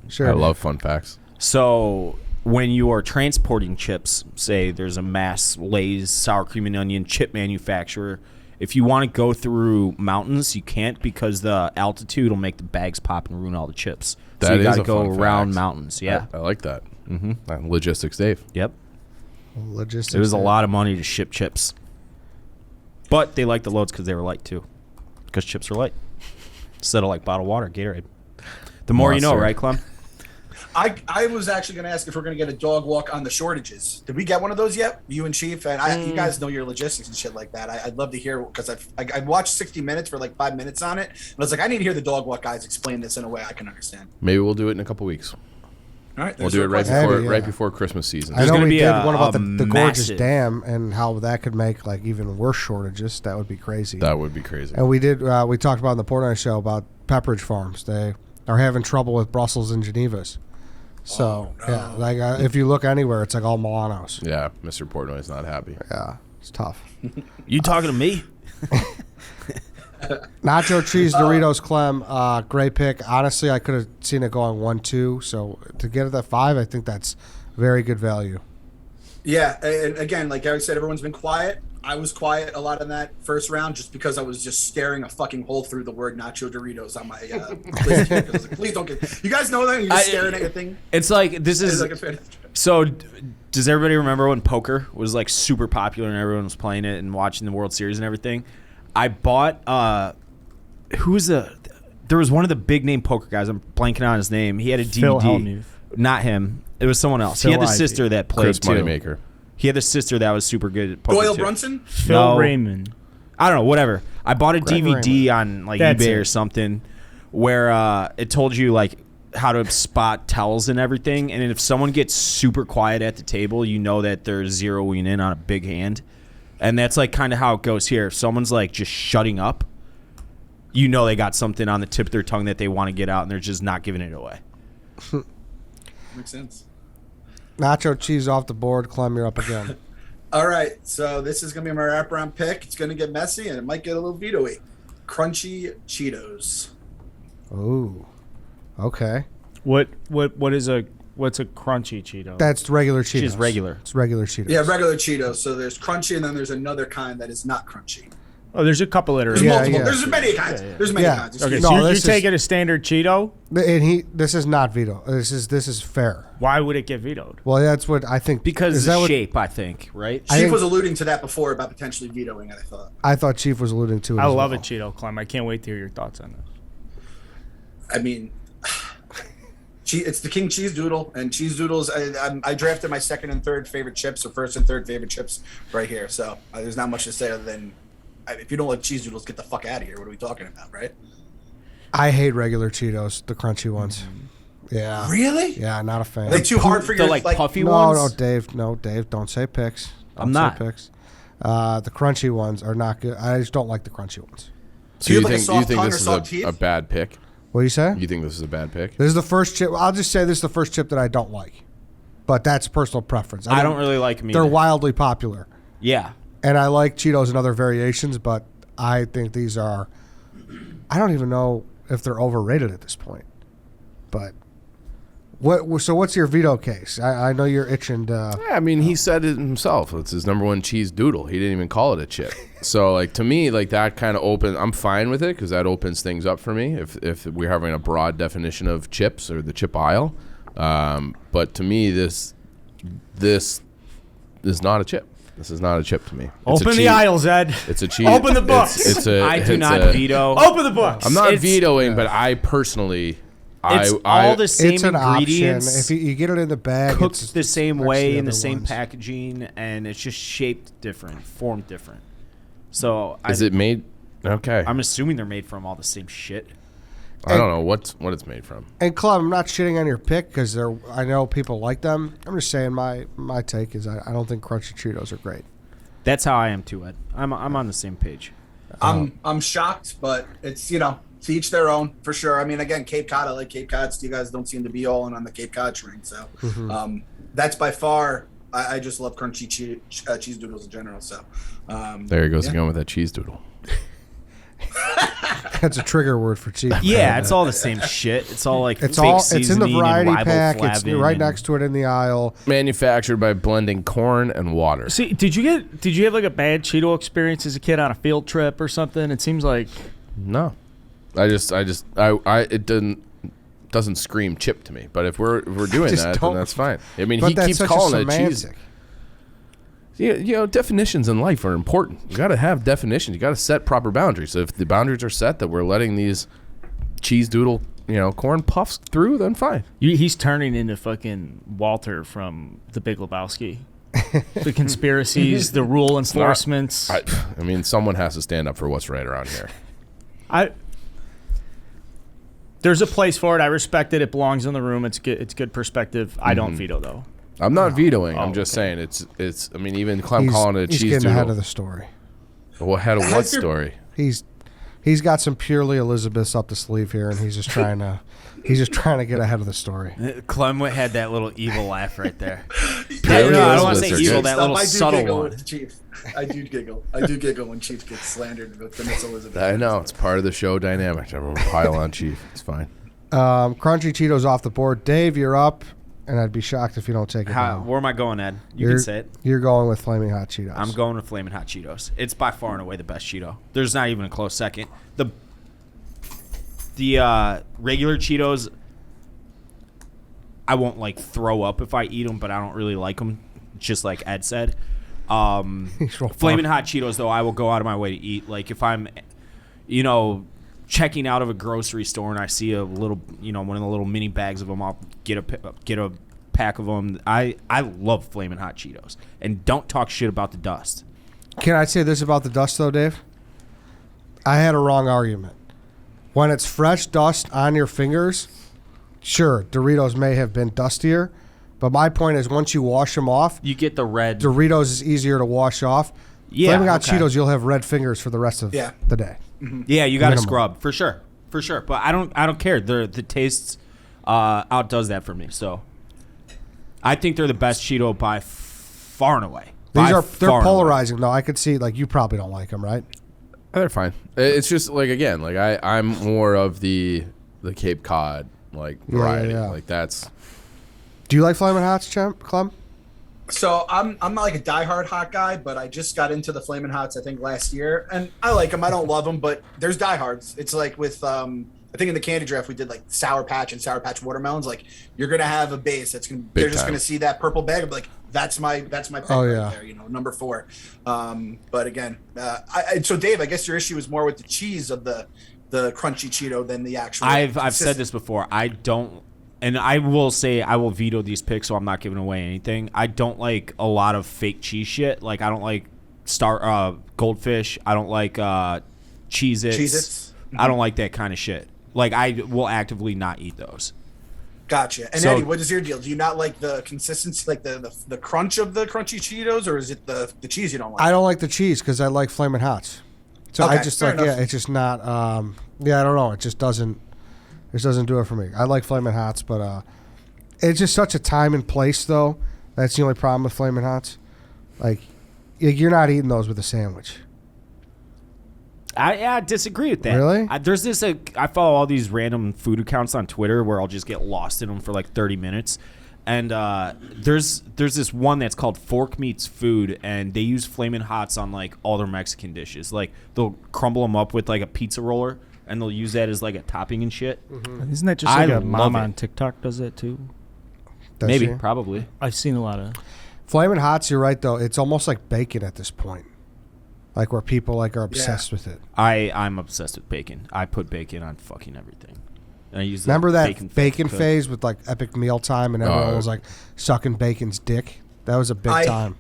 Sure. I love fun facts. So when you are transporting chips, say there's a mass Lay's sour cream and onion chip manufacturer, if you want to go through mountains, you can't because the altitude will make the bags pop and ruin all the chips. So you got to go around mountains. Yeah. I like that. Logistics Dave. Yep. Logistics. It was a lot of money to ship chips. But they liked the loads because they were light, too. Because chips are light. Instead of like bottled water, Gatorade. The more you know, right, Clem? I was actually going to ask if we're going to get a dog walk on the shortages. Did we get one of those yet? You and Chief? And you guys know your logistics and shit like that. I'd love to hear, because I watched 60 Minutes for like 5 minutes on it. And I was like, I need to hear the dog walk guys explain this in a way I can understand. Maybe we'll do it in a couple weeks. All right, we'll do it right before Christmas season. I know we did one about the gorgeous dam and how that could make like even worse shortages. That would be crazy. That would be crazy. And we did. We talked about in the Portnoy show about Pepperidge Farms. They are having trouble with Brussels and Genevas. So like if you look anywhere, it's like all Milanos. Yeah, Mr. Portnoy's not happy. Yeah, it's tough. You talking to me? Nacho cheese Doritos Clem, great pick. Honestly, I could have seen it going 1-2. So to get it at 5, I think that's very good value. Yeah, and again, like Gary said, everyone's been quiet. I was quiet a lot in that first round just because I was just staring a fucking hole through the word Nacho Doritos on my list. I was like, please don't get. You guys know that you're just staring at a thing. It's like this is. So, does everybody remember when poker was like super popular and everyone was playing it and watching the World Series and everything? I bought there was one of the big name poker guys. I'm blanking on his name. He had a DVD. Phil Hellmuth. Not him. It was someone else. He had the sister that played Chris too. Moneymaker. He had a sister that was super good at poker Doyle too. Brunson? Phil Raymond. I don't know, whatever. I bought a DVD on like That's eBay it. or something where it told you like how to spot tells and everything. And if someone gets super quiet at the table, you know that they're zeroing in on a big hand. And that's like kind of how it goes here. If someone's like just shutting up, you know they got something on the tip of their tongue that they want to get out and they're just not giving it away. Makes sense. Nacho cheese off the board. Clem, you're up again. All right, so this is going to be my wraparound pick. It's going to get messy and it might get a little veto-y. Crunchy Cheetos. Ooh. Okay. What's a crunchy Cheeto? That's regular Cheetos. Just regular. It's regular Cheetos. Yeah, regular Cheetos. So there's crunchy and then there's another kind that is not crunchy. Oh, there's a couple There's iterations. multiple. yeah. There's many kinds. There's many kinds. Okay, No, so you're this is- taking a standard Cheeto. And this is not veto. This is fair. Why would it get vetoed? Well, that's what I think. Because is the that what, shape, I think, right? I Chief think- was alluding to that before about potentially vetoing it, I thought Chief was alluding to it. I as love well. a Cheeto, Clem. I can't wait to hear your thoughts on this. I mean, it's the King Cheese Doodle, and Cheese Doodles, I drafted my second and third favorite chips, or first and third favorite chips right here. So there's not much to say other than if you don't like Cheese Doodles, get the fuck out of here. What are we talking about, right? I hate regular Cheetos, the crunchy ones. Yeah. Really? Yeah, not a fan. Are they too hard for The your like puffy no, ones? no, Dave, don't say picks. I'm Don't not. say picks. The crunchy ones are not good. I just don't like the crunchy ones. So Do you you have, like, a think soft tongue this or soft is teeth? a bad pick? What do you say? You think this is a bad pick? This is the first chip. I'll just say this is the first chip that I don't like. But that's personal preference. I don't really like them They're either. wildly popular. Yeah. And I like Cheetos and other variations, but I think these are... I don't even know if they're overrated at this point. But... So what's your veto case? I know you're itching to... Yeah, I mean, he said it himself. It's his number one cheese doodle. He didn't even call it a chip. So, like, to me, like, that kind of I'm fine with it because that opens things up for me if we're having a broad definition of chips or the chip aisle. But to me, this is not a chip. This is not a chip to me. It's Open the aisles, Ed. It's a cheese. Open the books. It's a, I do it's not a- veto. Open the books. I'm not It's- vetoing, but I personally, It's all the same it's an ingredients. option. If you get it in the bag, cooked it's the same way in the other same ones. packaging, and it's just shaped different, formed different. So Is it made? Okay. I'm assuming they're made from all the same shit. I don't know what it's made from. And Clem, I'm not shitting on your pick because I know people like them. I'm just saying my take is I don't think crunchy Cheetos are great. That's how I am too, Ed. I'm on the same page. I'm shocked, but it's to each their own for sure. I mean, again, Cape Cod, I like Cape Cods. You guys don't seem to be all in on the Cape Cod train, so that's by far. I just love crunchy cheese doodles in general. So There he goes again with that cheese doodle. That's a trigger word for cheap. Yeah, it's all the same shit. It's all like It's fake all. It's in the seasoning variety and pack. It's riboflavin right and- next to it in the aisle. Manufactured by blending corn and water. See, did you have like a bad Cheeto experience as a kid on a field trip or something? It seems like No, it doesn't scream chip to me. But if we're doing Just that, don't. then that's fine. I mean, But he that's keeps such calling a it cheese. semantic. Definitions in life are important. You got to have definitions. You got to set proper boundaries. So if the boundaries are set that we're letting these cheese doodle, corn puffs through, then fine. he's turning into fucking Walter from The Big Lebowski. The conspiracies, the rule enforcements. I mean, someone has to stand up for what's right around here. There's a place for it. I respect it. It belongs in the room. It's good. It's good perspective. I don't veto though. I'm not vetoing. I'm Oh, just okay. saying it's. I mean, even Clem calling it a He's cheese getting doodle. ahead of the story. Well, ahead of what Has there- story? He's got some purely Elizabeths up the sleeve here, and he's just trying to get ahead of the story. Clem had that little evil laugh right there. Purely I don't want to say Elizabeths are evil, good. that little I do subtle giggle one. with Chief. I do giggle. I do giggle when Chief gets slandered with Miss Elizabeth. I know it's part of the show dynamic. Everyone pile on Chief. It's fine. Crunchy Cheetos off the board. Dave, you're up, and I'd be shocked if you don't take it. now. Where am I going, Ed? You You're- can say it. You're going with Flamin Hot Cheetos. I'm going with Flamin Hot Cheetos. It's by far and away the best Cheeto. There's not even a close second. The regular Cheetos, I won't throw up if I eat them, but I don't really like them. Just like Ed said. Flamin Hot Cheetos, though, I will go out of my way to eat. Like if I'm, checking out of a grocery store and I see a little, one of the little mini bags of them, I'll get a pack of them. I love Flamin Hot Cheetos, and don't talk shit about the dust. Can I say this about the dust, though, Dave? I had a wrong argument. When it's fresh dust on your fingers, sure, Doritos may have been dustier, but my point is once you wash them off, You get the red. Doritos is easier to wash off. Yeah, Flamin' Hot okay. Cheetos, you'll have red fingers for the rest of the day. Yeah, you got to Minimum. scrub for sure. But I don't care. The taste outdoes that for me. So I think they're the best Cheeto by far and away. They're far and away. polarizing, though. I could see, you probably don't like them, right? They're fine. It's just I'm more of the Cape Cod variety. yeah. That's. Do you like Flamin' Hots, Clem? So I'm not like a diehard hot guy, but I just got into the Flamin' Hots I think last year, and I like them. I don't love them, but there's diehards. It's like with I think in the candy draft we did Sour Patch and Sour Patch watermelons. You're gonna have a base that's gonna they're just time. gonna see that purple bag and be like, that's my pick Oh, right yeah. there, number 4. But again, so Dave, I guess your issue is more with the cheese of the crunchy Cheeto than the actual. I've said this before. I don't, and I will say I will veto these picks, so I'm not giving away anything. I don't like a lot of fake cheese shit. I don't like Goldfish. I don't like Cheez-Its. Cheez-Its? I don't like that kind of shit. I will actively not eat those. Gotcha. And So- Eddie, what is your deal? Do you not like the consistency, the crunch of the crunchy Cheetos, or is it the cheese you don't like? I don't like the cheese because I like Flamin' Hots. So I Okay, just fair enough. it's just not. I don't know. It just doesn't do it for me. I like Flamin' Hots, but it's just such a time and place, though. That's the only problem with Flamin' Hots. You're not eating those with a sandwich. I disagree with that. Really? There's this. I follow all these random food accounts on Twitter where I'll just get lost in them for 30 minutes. And there's this one that's called Fork Meets Food, and they use Flamin' Hots on all their Mexican dishes. They'll crumble them up with a pizza roller, and they'll use that as a topping and shit. Isn't that just I a love mom it. on TikTok does that too? Does Maybe, she? probably. I've seen a lot of. Flamin' Hots, you're right, though. It's almost like bacon at this point. Where people are obsessed with it. I'm obsessed with bacon. I put bacon on fucking everything. And I use Remember that bacon bacon cook. phase with like Epic Mealtime and everyone was like sucking bacon's dick? That was a big time.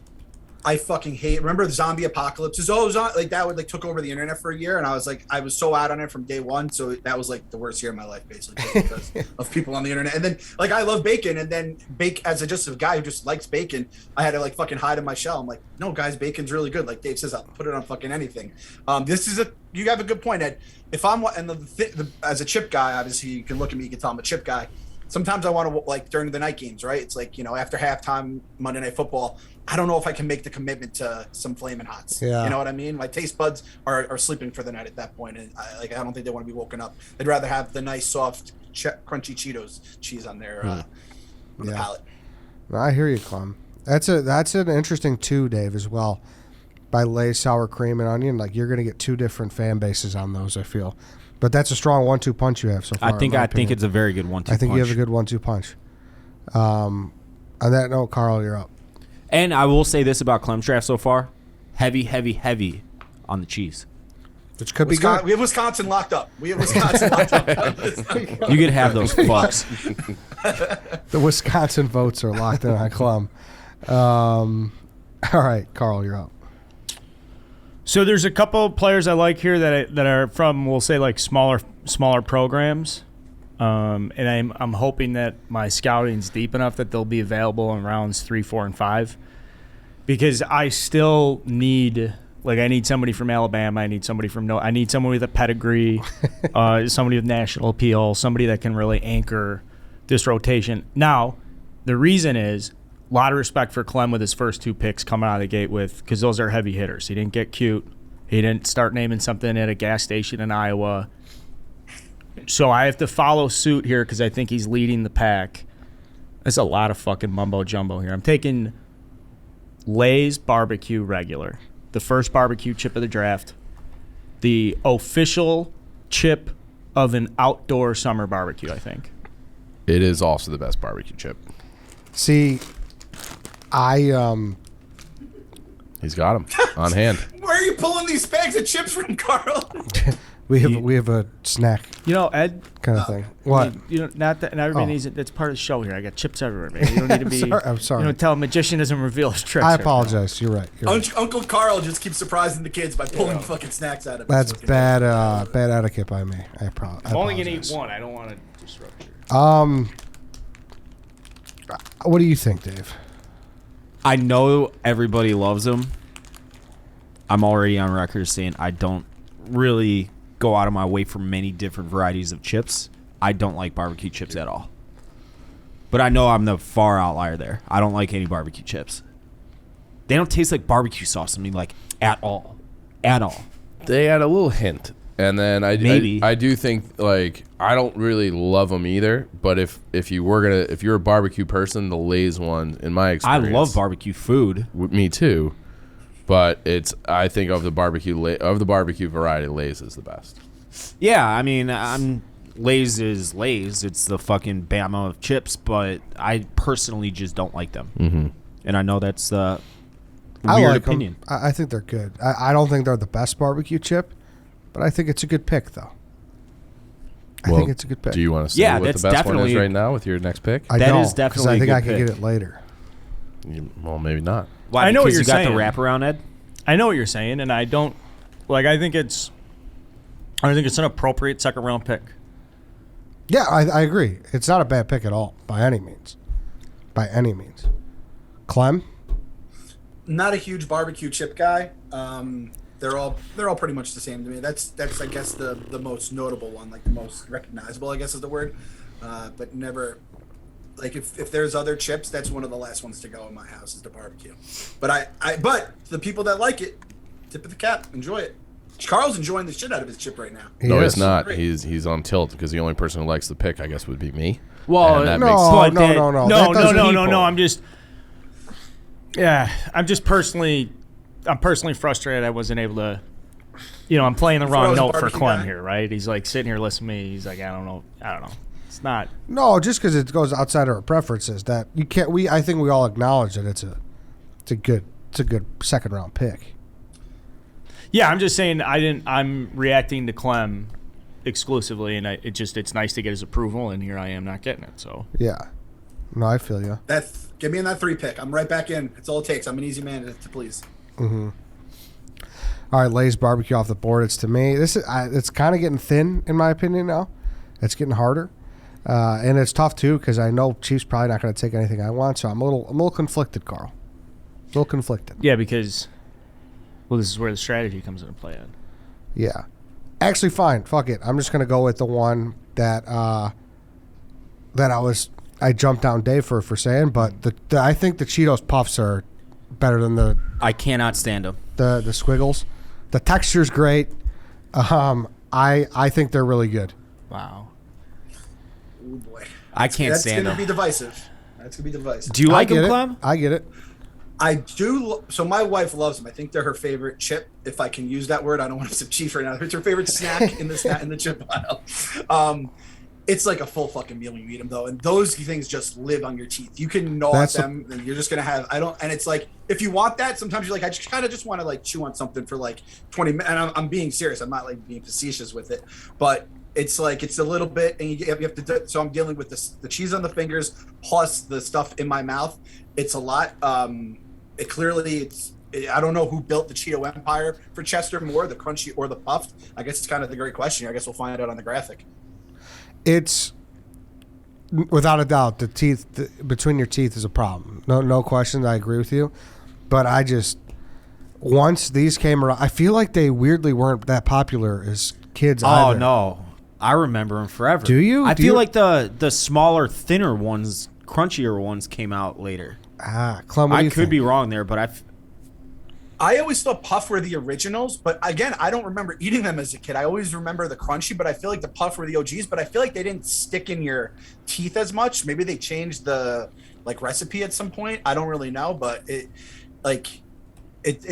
I fucking hate. Remember the zombie apocalypses? Like that would like took over the internet for a year, and I was so out on it from day one. So that was like the worst year of my life, basically, because of people on the internet. And then like I love bacon, and then as just a guy who just likes bacon, I had to like fucking hide in my shell. I'm like, no, guys, bacon's really good. Like Dave says, I'll put it on fucking anything. You have a good point, Ed. If I'm as a chip guy, obviously you can look at me, you can tell I'm a chip guy. Sometimes I want to like during the night games, right? It's like, after halftime Monday Night Football, I don't know if I can make the commitment to some Flamin' Hots. Yeah. You know what I mean? My taste buds are sleeping for the night at that point, and I don't think they want to be woken up. They'd rather have the nice, soft, crunchy Cheetos cheese on their on the palate. I hear you, Clem. That's an interesting two, Dave, as well. By Lay's sour cream and onion, like you're gonna get two different fan bases on those. I feel, but that's a strong 1-2 punch you have so far. I think it's a very good 1-2 punch. I think you have a good 1-2 punch. On that note, Carl, you're up. And I will say this about Clem's draft so far: heavy on the cheese. Which could be good. We have Wisconsin locked up. You could have those fucks. The Wisconsin votes are locked in on Clem. All right, Carl, you're up. So there's a couple of players I like here that are from, we'll say, like smaller programs, and I'm hoping that my scouting's deep enough that they'll be available in rounds 3, 4, and 5, because I still need, like, I need somebody from Alabama, I need somebody with a pedigree, somebody with national appeal, somebody that can really anchor this rotation. Now, the reason is, a lot of respect for Clem with his first 2 picks coming out of the gate because those are heavy hitters. He didn't get cute. He didn't start naming something at a gas station in Iowa. So I have to follow suit here because I think he's leading the pack. That's a lot of fucking mumbo jumbo here. I'm taking Lay's barbecue regular, the first barbecue chip of the draft, the official chip of an outdoor summer barbecue, I think. It is also the best barbecue chip. See, He's got them on hand. Where are you pulling these bags of chips from, Carl? we have a snack Ed, kind of thing. What? Not everybody needs it. That's part of the show here. I got chips everywhere, man. You don't need to be. I'm sorry. Tell a magician doesn't reveal his tricks. I apologize. You're right. Uncle Carl just keeps surprising the kids by pulling fucking snacks out of. That's bad etiquette by me. I apologize. I'm only gonna eat one. I don't want to disrupt you. What do you think, Dave? I know everybody loves them. I'm already on record saying I don't really go out of my way for many different varieties of chips. I don't like barbecue chips at all. But I know I'm the far outlier there. I don't like any barbecue chips. They don't taste like barbecue sauce to me, like, at all. At all. They add a little hint. And then I do think, like, I don't really love them either. But if you're a barbecue person, the Lay's one, in my experience, I love barbecue food. Me too. But I think of the barbecue variety, Lay's is the best. Yeah, I mean, Lay's is Lay's. It's the fucking Bama of chips, but I personally just don't like them. Mm-hmm. And I know that's a I weird like opinion. I think they're good. I don't think they're the best barbecue chip, but I think it's a good pick, though. I think it's a good pick. Do you want to say what the best one is right now with your next pick? I That don't, is definitely I think a good I can pick. get it later. Well, maybe not. Why? I know what Because you're you got saying. the wraparound, Ed? I know what you're saying, and I don't like. I think it's an appropriate second round pick. Yeah, I agree. It's not a bad pick at all, by any means. By any means. Clem? Not a huge barbecue chip guy. They're all pretty much the same to me. That's I guess the most notable one, like the most recognizable, I guess is the word. But never, like if there's other chips, that's one of the last ones to go in my house is the barbecue. But but the people that like it, tip of the cap, enjoy it. Carl's enjoying the shit out of his chip right now. No, he's not. He's on tilt because the only person who likes the pick, I guess, would be me. Well, And that no, makes I'm just personally frustrated I wasn't able to. I'm playing the wrong note for Clem here, right? He's like sitting here listening to me. He's like, I don't know. It's not. No, just because it goes outside of our preferences, that you can't. I think we all acknowledge that it's a good second round pick. Yeah, I'm just saying I'm reacting to Clem exclusively, and it's nice to get his approval, and here I am not getting it. So Yeah. No, I feel you. Get me in that 3 pick. I'm right back in. That's all it takes. I'm an easy man to please. Mm-hmm. All right, Lay's barbecue off the board. It's to me. It's kind of getting thin in my opinion now. It's getting harder, and it's tough too because I know Chief's probably not going to take anything I want. So I'm a little conflicted, Carl. A little conflicted. yeah, because this is where the strategy comes into play. Yeah. Actually, fine. Fuck it. I'm just going to go with the one that I jumped down Dave for saying, but I think the Cheetos Puffs are better than the I cannot stand them. The squiggles. The texture's great. I think they're really good. Wow. Oh boy. I can't stand That's them. That's gonna be divisive. Do you like them, it. Clem? I get it. I do. So my wife loves them. I think they're her favorite chip, if I can use that word. I don't want to say chief right now. It's her favorite snack in the chip aisle. It's like a full fucking meal when you eat them though, and those things just live on your teeth. You can gnaw at them, and you're just gonna have. And it's like if you want that, sometimes you're like, I just kind of just want to like chew on something for like 20 minutes. And I'm being serious. I'm not like being facetious with it, but it's like it's a little bit, and you have to do it. So I'm dealing with the cheese on the fingers plus the stuff in my mouth. It's a lot. I don't know who built the Cheeto empire for Chester more, the crunchy or the puffed. I guess it's kind of the great question. I guess we'll find out on the graphic. It's without a doubt the teeth between your teeth is a problem. No question. I agree with you, but once these came around, I feel like they weirdly weren't that popular as kids. Either. No, I remember them forever. Do you? I feel like the smaller, thinner ones, crunchier ones came out later. Clem, what do you could think? be wrong there, but I always thought Puff were the originals, but again, I don't remember eating them as a kid. I always remember the crunchy, but I feel like the Puff were the OGs, but I feel like they didn't stick in your teeth as much. Maybe they changed the recipe at some point. I don't really know, but it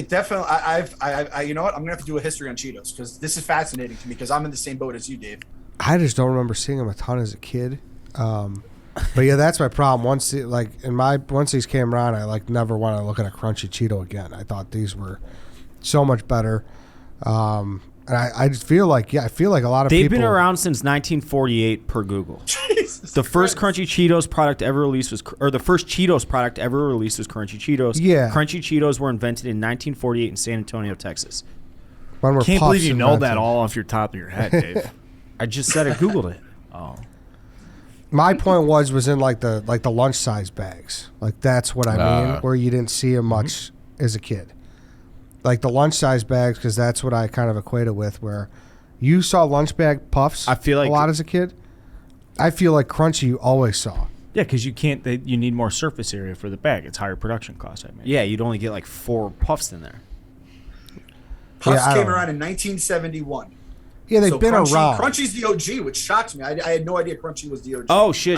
definitely, I you know what? I'm going to have to do a history on Cheetos because this is fascinating to me because I'm in the same boat as you, Dave. I just don't remember seeing them a ton as a kid. But yeah, that's my problem. Once these came around, I never want to look at a crunchy Cheeto again. I thought these were so much better, and I just feel like a lot of they've people. been around since 1948 per Google. The first Crunchy Cheetos product ever released was Crunchy Cheetos. Yeah, Crunchy Cheetos were invented in 1948 in San Antonio, Texas. Can't believe you know that all off your top of your head, Dave. I just said I Googled it. Oh. My point was in the lunch size bags. That's what I mean, where you didn't see them much as a kid. Like the lunch size bags, because that's what I kind of equated with, where you saw lunch bag puffs. I feel like a lot as a kid. I feel like crunchy you always saw. Yeah, because you need more surface area for the bag. It's higher production cost. I mean. Yeah, you'd only get 4 puffs in there. Puffs came around in 1971. Yeah, they've been around. Crunchy's the OG, which shocks me. I had no idea Crunchy was the OG. Oh shit!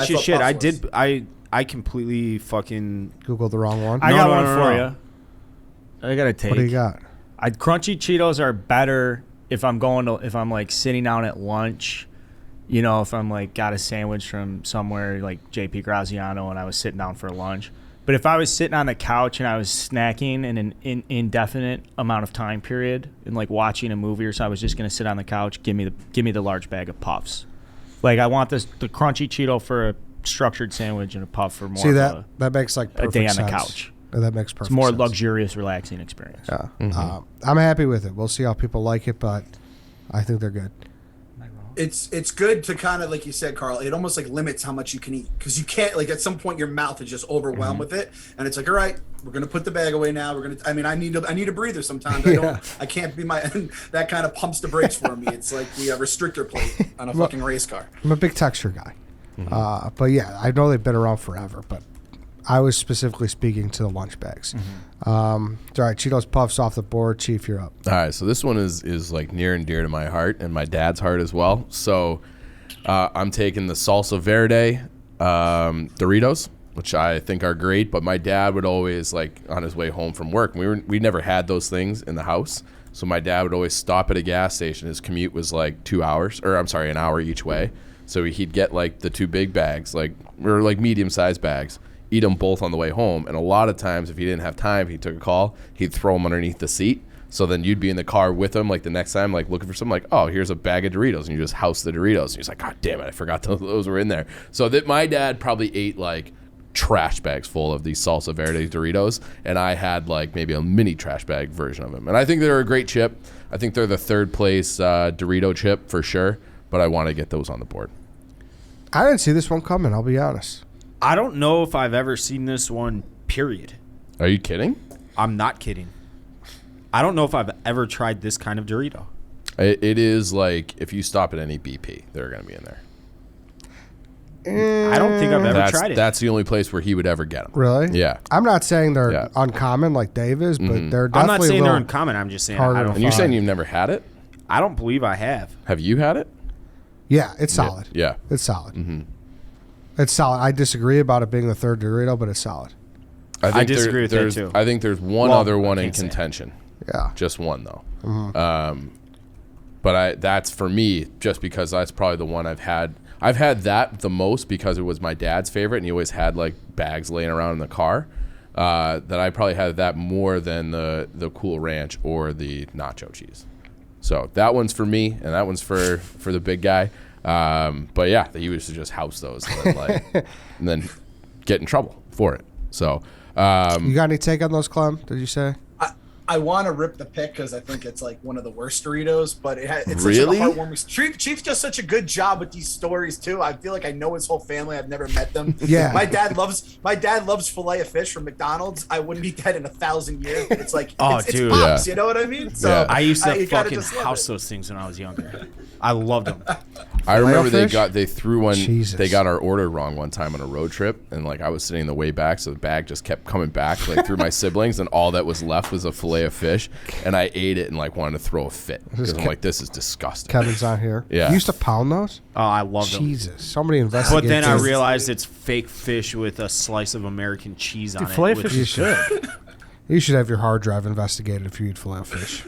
I completely fucking Googled the wrong one. I got one for you. I got a take. What do you got? Crunchy Cheetos are better if I'm sitting down at lunch. You know, if I'm got a sandwich from somewhere like JP Graziano and I was sitting down for lunch. But if I was sitting on the couch and I was snacking in an indefinite amount of time period and watching a movie or so, I was just gonna sit on the couch. Give me the large bag of puffs. I want the crunchy Cheeto for a structured sandwich and a puff for more. See that makes a day on the couch. That makes perfect. It's more sense. luxurious, relaxing experience. Yeah, I'm happy with it. We'll see how people like it, but I think they're good. It's good to kind of, like you said, Carl, it almost limits how much you can eat because you can't, at some point your mouth is just overwhelmed with it, and it's all right, we're gonna put the bag away now. I need a breather sometimes. I can't be that kind of pumps the brakes for me. It's like the restrictor plate on a fucking race car. I'm a big texture guy, but yeah, I know they've been around forever, but I was specifically speaking to the lunch bags. All right, Cheetos Puffs off the board. Chief, you're up. All right, so this one is near and dear to my heart and my dad's heart as well. So I'm taking the Salsa Verde Doritos, which I think are great, but my dad would always, on his way home from work, we never had those things in the house, so my dad would always stop at a gas station. His commute was 2 hours, an hour each way, so he'd get the 2 big bags, medium-sized bags, eat them both on the way home. And a lot of times, if he didn't have time, if he took a call, he'd throw them underneath the seat So then you'd be in the car with him, like the next time, like looking for something, like, oh, here's a bag of Doritos, and you just house the Doritos. And he's like, God damn it, I forgot those were in there. So that my dad probably ate like trash bags full of these Salsa Verde Doritos, and I had like maybe a mini trash bag version of them. And I think they're a great chip. I think they're the third place Dorito chip for sure, but I want to get those on the board. I didn't see this one coming, I'll be honest. I don't know if I've ever seen this one, period. Are you kidding? I'm not kidding. I don't know if I've ever tried this kind of Dorito. It is like if you stop at any BP, they're going to be in there. I don't think I've ever tried it. That's the only place where he would ever get them. Really? Yeah. I'm not saying they're uncommon like Dave is, but they're definitely I'm not saying they're uncommon. I'm just saying I don't. And you're saying you've never had it? I don't believe I have. Have you had it? Yeah, it's solid. Yeah. It's solid. Mm-hmm. It's solid. I disagree about it being the third Dorito, but it's solid. I disagree with that too. I think there's one other one in contention. Yeah. Just one, though. Mm-hmm. But that's for me, just because that's probably the one I've had. I've had that the most because it was my dad's favorite, and he always had like bags laying around in the car. That I probably had that more than the Cool Ranch or the Nacho cheese. So that one's for me, and that one's for the big guy. But yeah, he used to just house those and then get in trouble for it. So you got any take on those, Clem? Did you say? I want to rip the pick because I think it's like one of the worst Doritos, but it's really such a heartwarming. Chief does such a good job with these stories too. I feel like I know his whole family. I've never met them. Yeah, my dad loves filet of fish from McDonald's. I wouldn't eat that in 1,000 years. But it's like dude, it's pops, you know what I mean? So I used to fucking house those things when I was younger. I loved them. I remember they threw one. Jesus. They got our order wrong one time on a road trip, and like I was sitting in the way back, so the bag just kept coming back like through my siblings, and all that was left was a fillet of fish, and I ate it and like wanted to throw a fit because I'm like, this is disgusting. Kevin's not here. Yeah. You used to pound those? Oh, I loved them. Jesus, somebody investigated. But then I realized it's fake fish with a slice of American cheese on it. Filet fish is good. You should have your hard drive investigated if you eat filet of fish.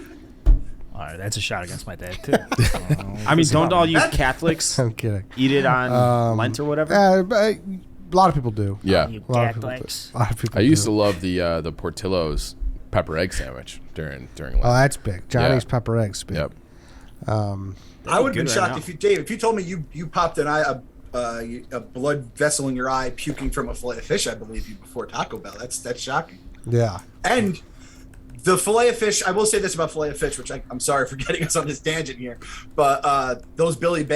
All right, that's a shot against my dad too. I mean, don't all you Catholics I'm kidding. eat it on Lent or whatever? A lot of people do. Yeah. You A lot of people do. Catholics. A lot of people I used do. to love the Portillo's pepper egg sandwich during Lent. Oh, that's big. Johnny's Yeah. pepper eggs. Big. Yep. I would have been shocked if you told me you popped a blood vessel in your eye puking from a fillet of fish. I believe you before Taco Bell. That's shocking. Yeah. And the fillet of fish, I will say this about fillet of fish, which I'm sorry for getting us on this tangent here, but those Billy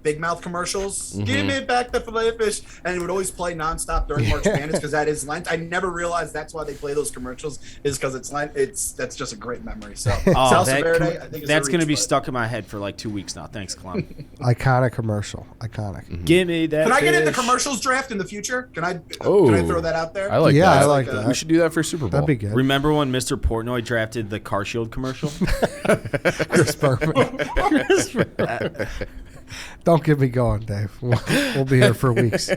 Big Mouth commercials, give me back the fillet of fish, and it would always play nonstop during March Madness because that is Lent. I never realized that's why they play those commercials is because it's Lent. That's just a great memory. So Salsa Verde, I think that's going to be stuck in my head for like 2 weeks now. Thanks, Clem. Iconic commercial. Iconic. Give me that. Can I get in the fish. commercials draft in the future? Can I throw that out there? I like that. Yeah, I like that. We should do that for Super Bowl. That'd be good. Remember when Mr. Portnoy drafted the Car Shield commercial? Chris Berman. Don't get me going, Dave. We'll be here for weeks.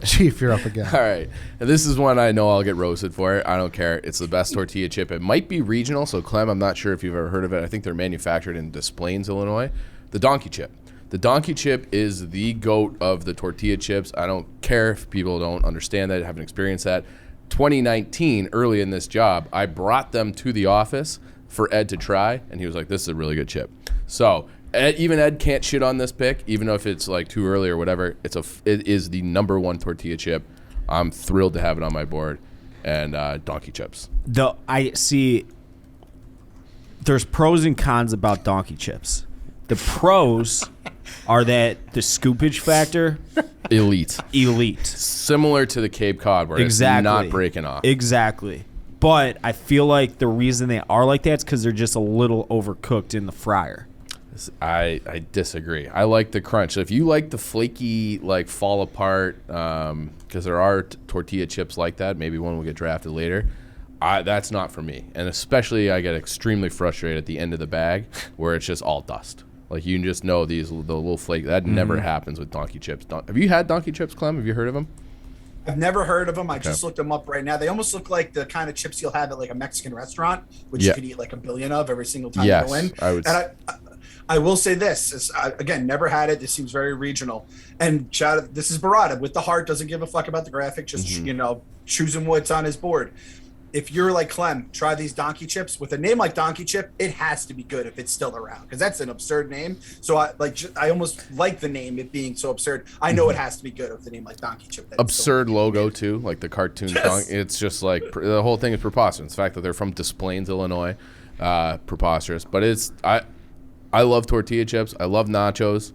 Chief, you're up again. All right. And this is one I know I'll get roasted for. I don't care. It's the best tortilla chip. It might be regional. So, Clem, I'm not sure if you've ever heard of it. I think they're manufactured in Des Plaines, Illinois. The Donkey Chip. The Donkey Chip is the GOAT of the tortilla chips. I don't care if people don't understand that, haven't experienced that. 2019, early in this job, I brought them to the office for Ed to try, and he was like, this is a really good chip. So even Ed can't shit on this pick, even if it's like too early or whatever. It is the #1 tortilla chip. I'm thrilled to have it on my board, and Donkey Chips. I see there's pros and cons about Donkey Chips. The pros are that the scoopage factor, elite. Similar to the Cape Cod, where it's not breaking off. Exactly. But I feel like the reason they are like that is because they're just a little overcooked in the fryer. I disagree. I like the crunch. If you like the flaky, like fall apart, because there are tortilla chips like that. Maybe one will get drafted later. That's not for me. And especially I get extremely frustrated at the end of the bag where it's just all dust. Like you can just know the little flake. That never happens with Donkey Chips. Have you had Donkey Chips, Clem? Have you heard of them? I've never heard of them. I just looked them up right now. They almost look like the kind of chips you'll have at like a Mexican restaurant, which you could eat like a billion of every single time you go in. I will say this. Again, never had it. This seems very regional. And this is Barada with the heart. Doesn't give a fuck about the graphic. Just choosing what's on his board. if you're like Clem, try these donkey chips. With a name like Donkey Chip, it has to be good if it's still around, because that's an absurd name. So I almost like the name, it being so absurd. I know it has to be good with the name like Donkey Chip. Absurd logo too, like the cartoon. Yes. It's just like the whole thing is preposterous. The fact that they're from Des Plaines, Illinois, preposterous. But I love tortilla chips. I love nachos.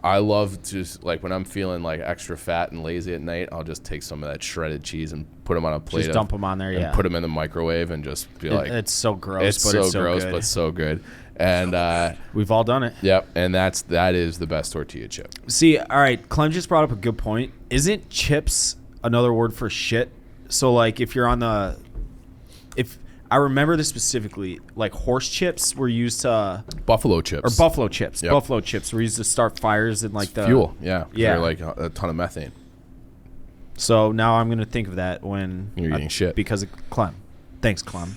I love just like when I'm feeling like extra fat and lazy at night, I'll just take some of that shredded cheese and put them on a plate. Just dump them on there, and put them in the microwave and just be like, it's so gross, it's but so it's so gross, good. but so good. And we've all done it. Yep, and that is the best tortilla chip. See, all right, Clem just brought up a good point. Isn't chips another word for shit? So like if you're on the I remember this specifically, like horse chips were used to buffalo chips Yep. Buffalo chips were used to start fires and like the fuel. Yeah. They're like a ton of methane. So now I'm gonna think of that when you're eating shit because of Clem. Thanks, Clem.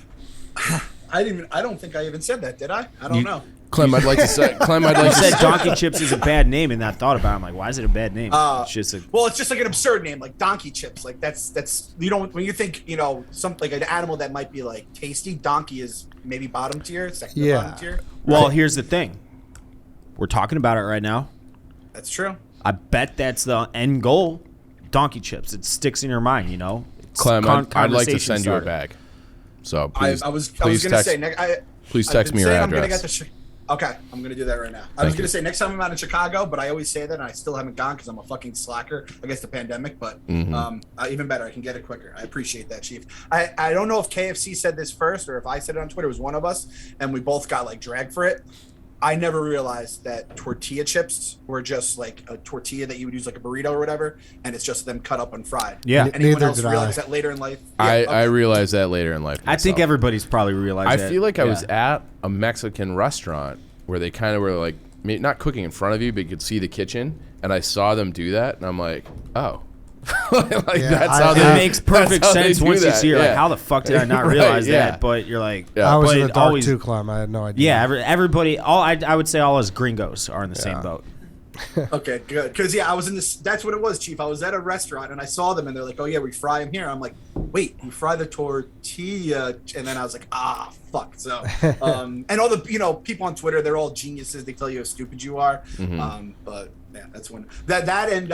I don't think I even said that, did I? I don't know. Clem, I'd like to say. You said Donkey Chips is a bad name, and I thought about it. I'm like, why is it a bad name? It's just like an absurd name, like Donkey Chips. Like that's you don't, when you think something like an animal that might be like tasty. Donkey is maybe bottom tier, second to bottom tier. Well, here's the thing. We're talking about it right now. That's true. I bet that's the end goal. Donkey Chips. It sticks in your mind, It's Clem, I'd like to send you a bag. So please, I was going to say. Please text me your address. Okay, I'm going to do that right now. I was going to say next time I'm out in Chicago, but I always say that, and I still haven't gone because I'm a fucking slacker against the pandemic, but even better, I can get it quicker. I appreciate that, Chief. I don't know if KFC said this first or if I said it on Twitter. It was one of us, and we both got, like, dragged for it. I never realized that tortilla chips were just, like, a tortilla that you would use like a burrito or whatever, and it's just them cut up and fried. Yeah. Anyone else realize that later in life? I realized that later in life myself. I think everybody's probably realized that. I feel like I was at a Mexican restaurant where they kind of were like, not cooking in front of you, but you could see the kitchen, and I saw them do that, and I'm like, oh. That's how it makes perfect sense once you see it. Like, how the fuck did I not realize that? But you're like, I was in the dark too, Clem. I had no idea. Yeah, everybody, I would say all us gringos are in the same boat. Okay, good. Because I was in this. That's what it was, Chief. I was at a restaurant and I saw them, and they're like, "Oh yeah, we fry them here." I'm like, "Wait, you fry the tortilla?" And then I was like, "Ah, fuck." So, and all the people on Twitter, they're all geniuses. They tell you how stupid you are. But yeah, that's one. That and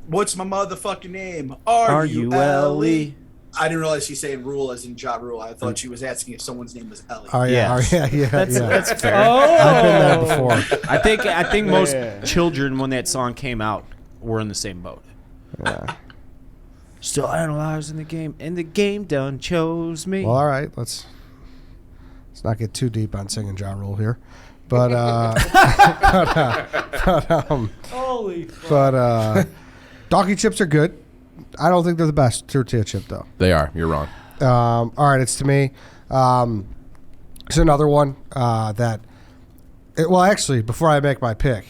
what's my motherfucking name? R-U-L-E. I didn't realize she's saying rule as in Ja Rule. I thought she was asking if someone's name was Ellie. Oh yeah, That's fair. I've been there before. I think most children, when that song came out, were in the same boat. Yeah. Still analyzing the game, and the game done chose me. Well, all right, let's not get too deep on singing Ja Rule here, but holy. But Donkey chips are good. I don't think they're the best tortilla chip, though. They are. You're wrong. All right, it's to me. It's another one actually, before I make my pick.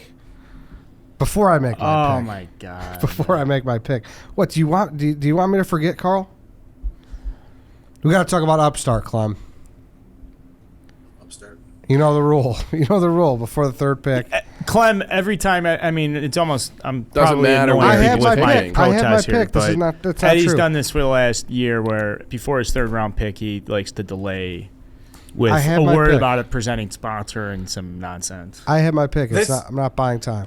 Oh, my God. Before I make my pick. What, do you want me to forget, Carl? We got to talk about Upstart, Clem. Upstart. You know the rule. Before the third pick. Clem, every time, it's almost, I'm doesn't probably matter. annoying I had people with my my protest here, pick. That's not Eddie's true. done this for the last year where before his third round pick, he likes to delay with a word pick. about a presenting sponsor and some nonsense. I had my pick. I'm not buying time.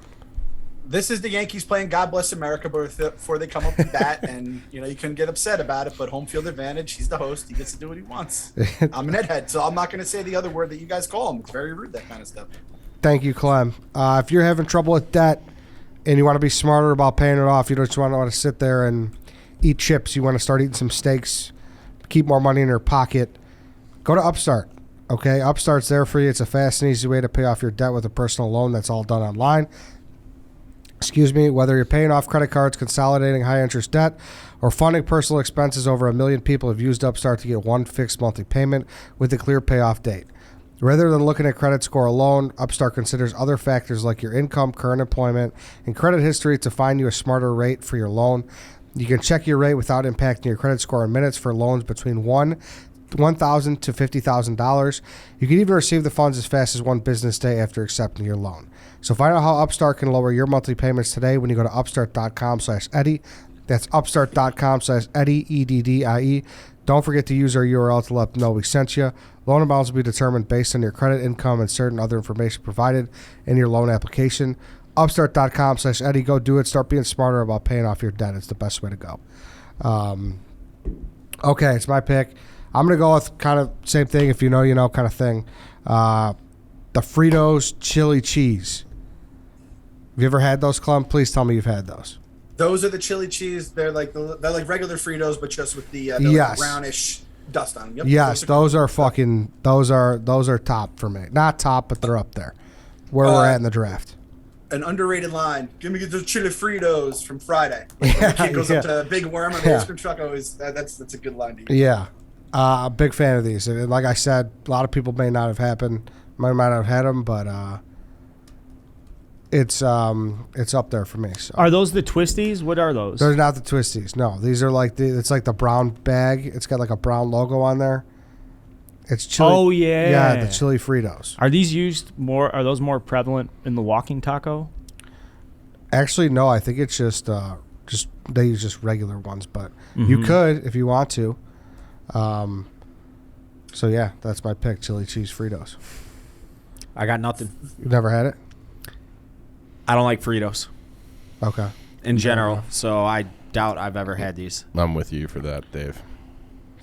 This is the Yankees playing God Bless America before they come up with that, and you can get upset about it, but home field advantage, he's the host, he gets to do what he wants. I'm an headhead, so I'm not going to say the other word that you guys call him. It's very rude, that kind of stuff. Thank you, Clem. If you're having trouble with debt and you want to be smarter about paying it off, you don't just want to sit there and eat chips, you want to start eating some steaks, keep more money in your pocket, go to Upstart. Okay, Upstart's there for you. It's a fast and easy way to pay off your debt with a personal loan that's all done online. Whether you're paying off credit cards, consolidating high-interest debt, or funding personal expenses, over 1 million people have used Upstart to get one fixed monthly payment with a clear payoff date. Rather than looking at credit score alone, Upstart considers other factors like your income, current employment, and credit history to find you a smarter rate for your loan. You can check your rate without impacting your credit score in minutes for loans between $1,000 to $50,000. You can even receive the funds as fast as one business day after accepting your loan. So find out how Upstart can lower your monthly payments today when you go to upstart.com/Eddie. That's upstart.com/Eddie, EDDIE. Don't forget to use our URL to let them know we sent you. Loan amounts will be determined based on your credit, income, and certain other information provided in your loan application. Upstart.com/Eddie. Go do it. Start being smarter about paying off your debt. It's the best way to go. Okay, it's my pick. I'm going to go with kind of same thing, if you know, you know kind of thing. The Fritos chili cheese. Have you ever had those, Clem? Please tell me you've had those. Those are the chili cheese. They're like regular Fritos, but just with the Yes. brownish dust on them. Yep. Yes, those are top for me. Not top, but they're up there. Where we're at in the draft. An underrated line. Give me the chili Fritos from Friday. When the kid goes up to Big Worm on the ice cream truck. Always that's a good line to use. Yeah, a big fan of these. And like I said, a lot of people may not have might not have had them, but it's up there for me. So. Are those the twisties? What are those? They're not the twisties. No, these are like it's like the brown bag. It's got like a brown logo on there. It's chili. Oh yeah, yeah, the chili Fritos. Are these used more? Are those more prevalent in the walking taco? Actually, no. I think it's just they use just regular ones, but you could if you want to. So yeah, that's my pick: chili cheese Fritos. I got nothing. You've never had it? I don't like Fritos. Okay. In general, so I doubt I've ever had these. I'm with you for that, Dave.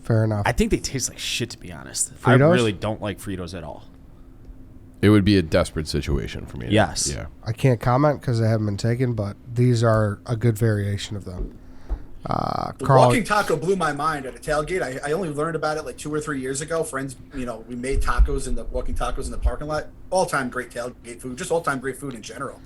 Fair enough. I think they taste like shit, to be honest. Fritos? I really don't like Fritos at all. It would be a desperate situation for me. Yes. Yeah. I can't comment because they haven't been taken, but these are a good variation of them. The Carl, walking taco blew my mind at a tailgate. I only learned about it like 2 or 3 years ago. Friends, we made tacos in the walking tacos in the parking lot. All-time great tailgate food. Just all-time great food in general.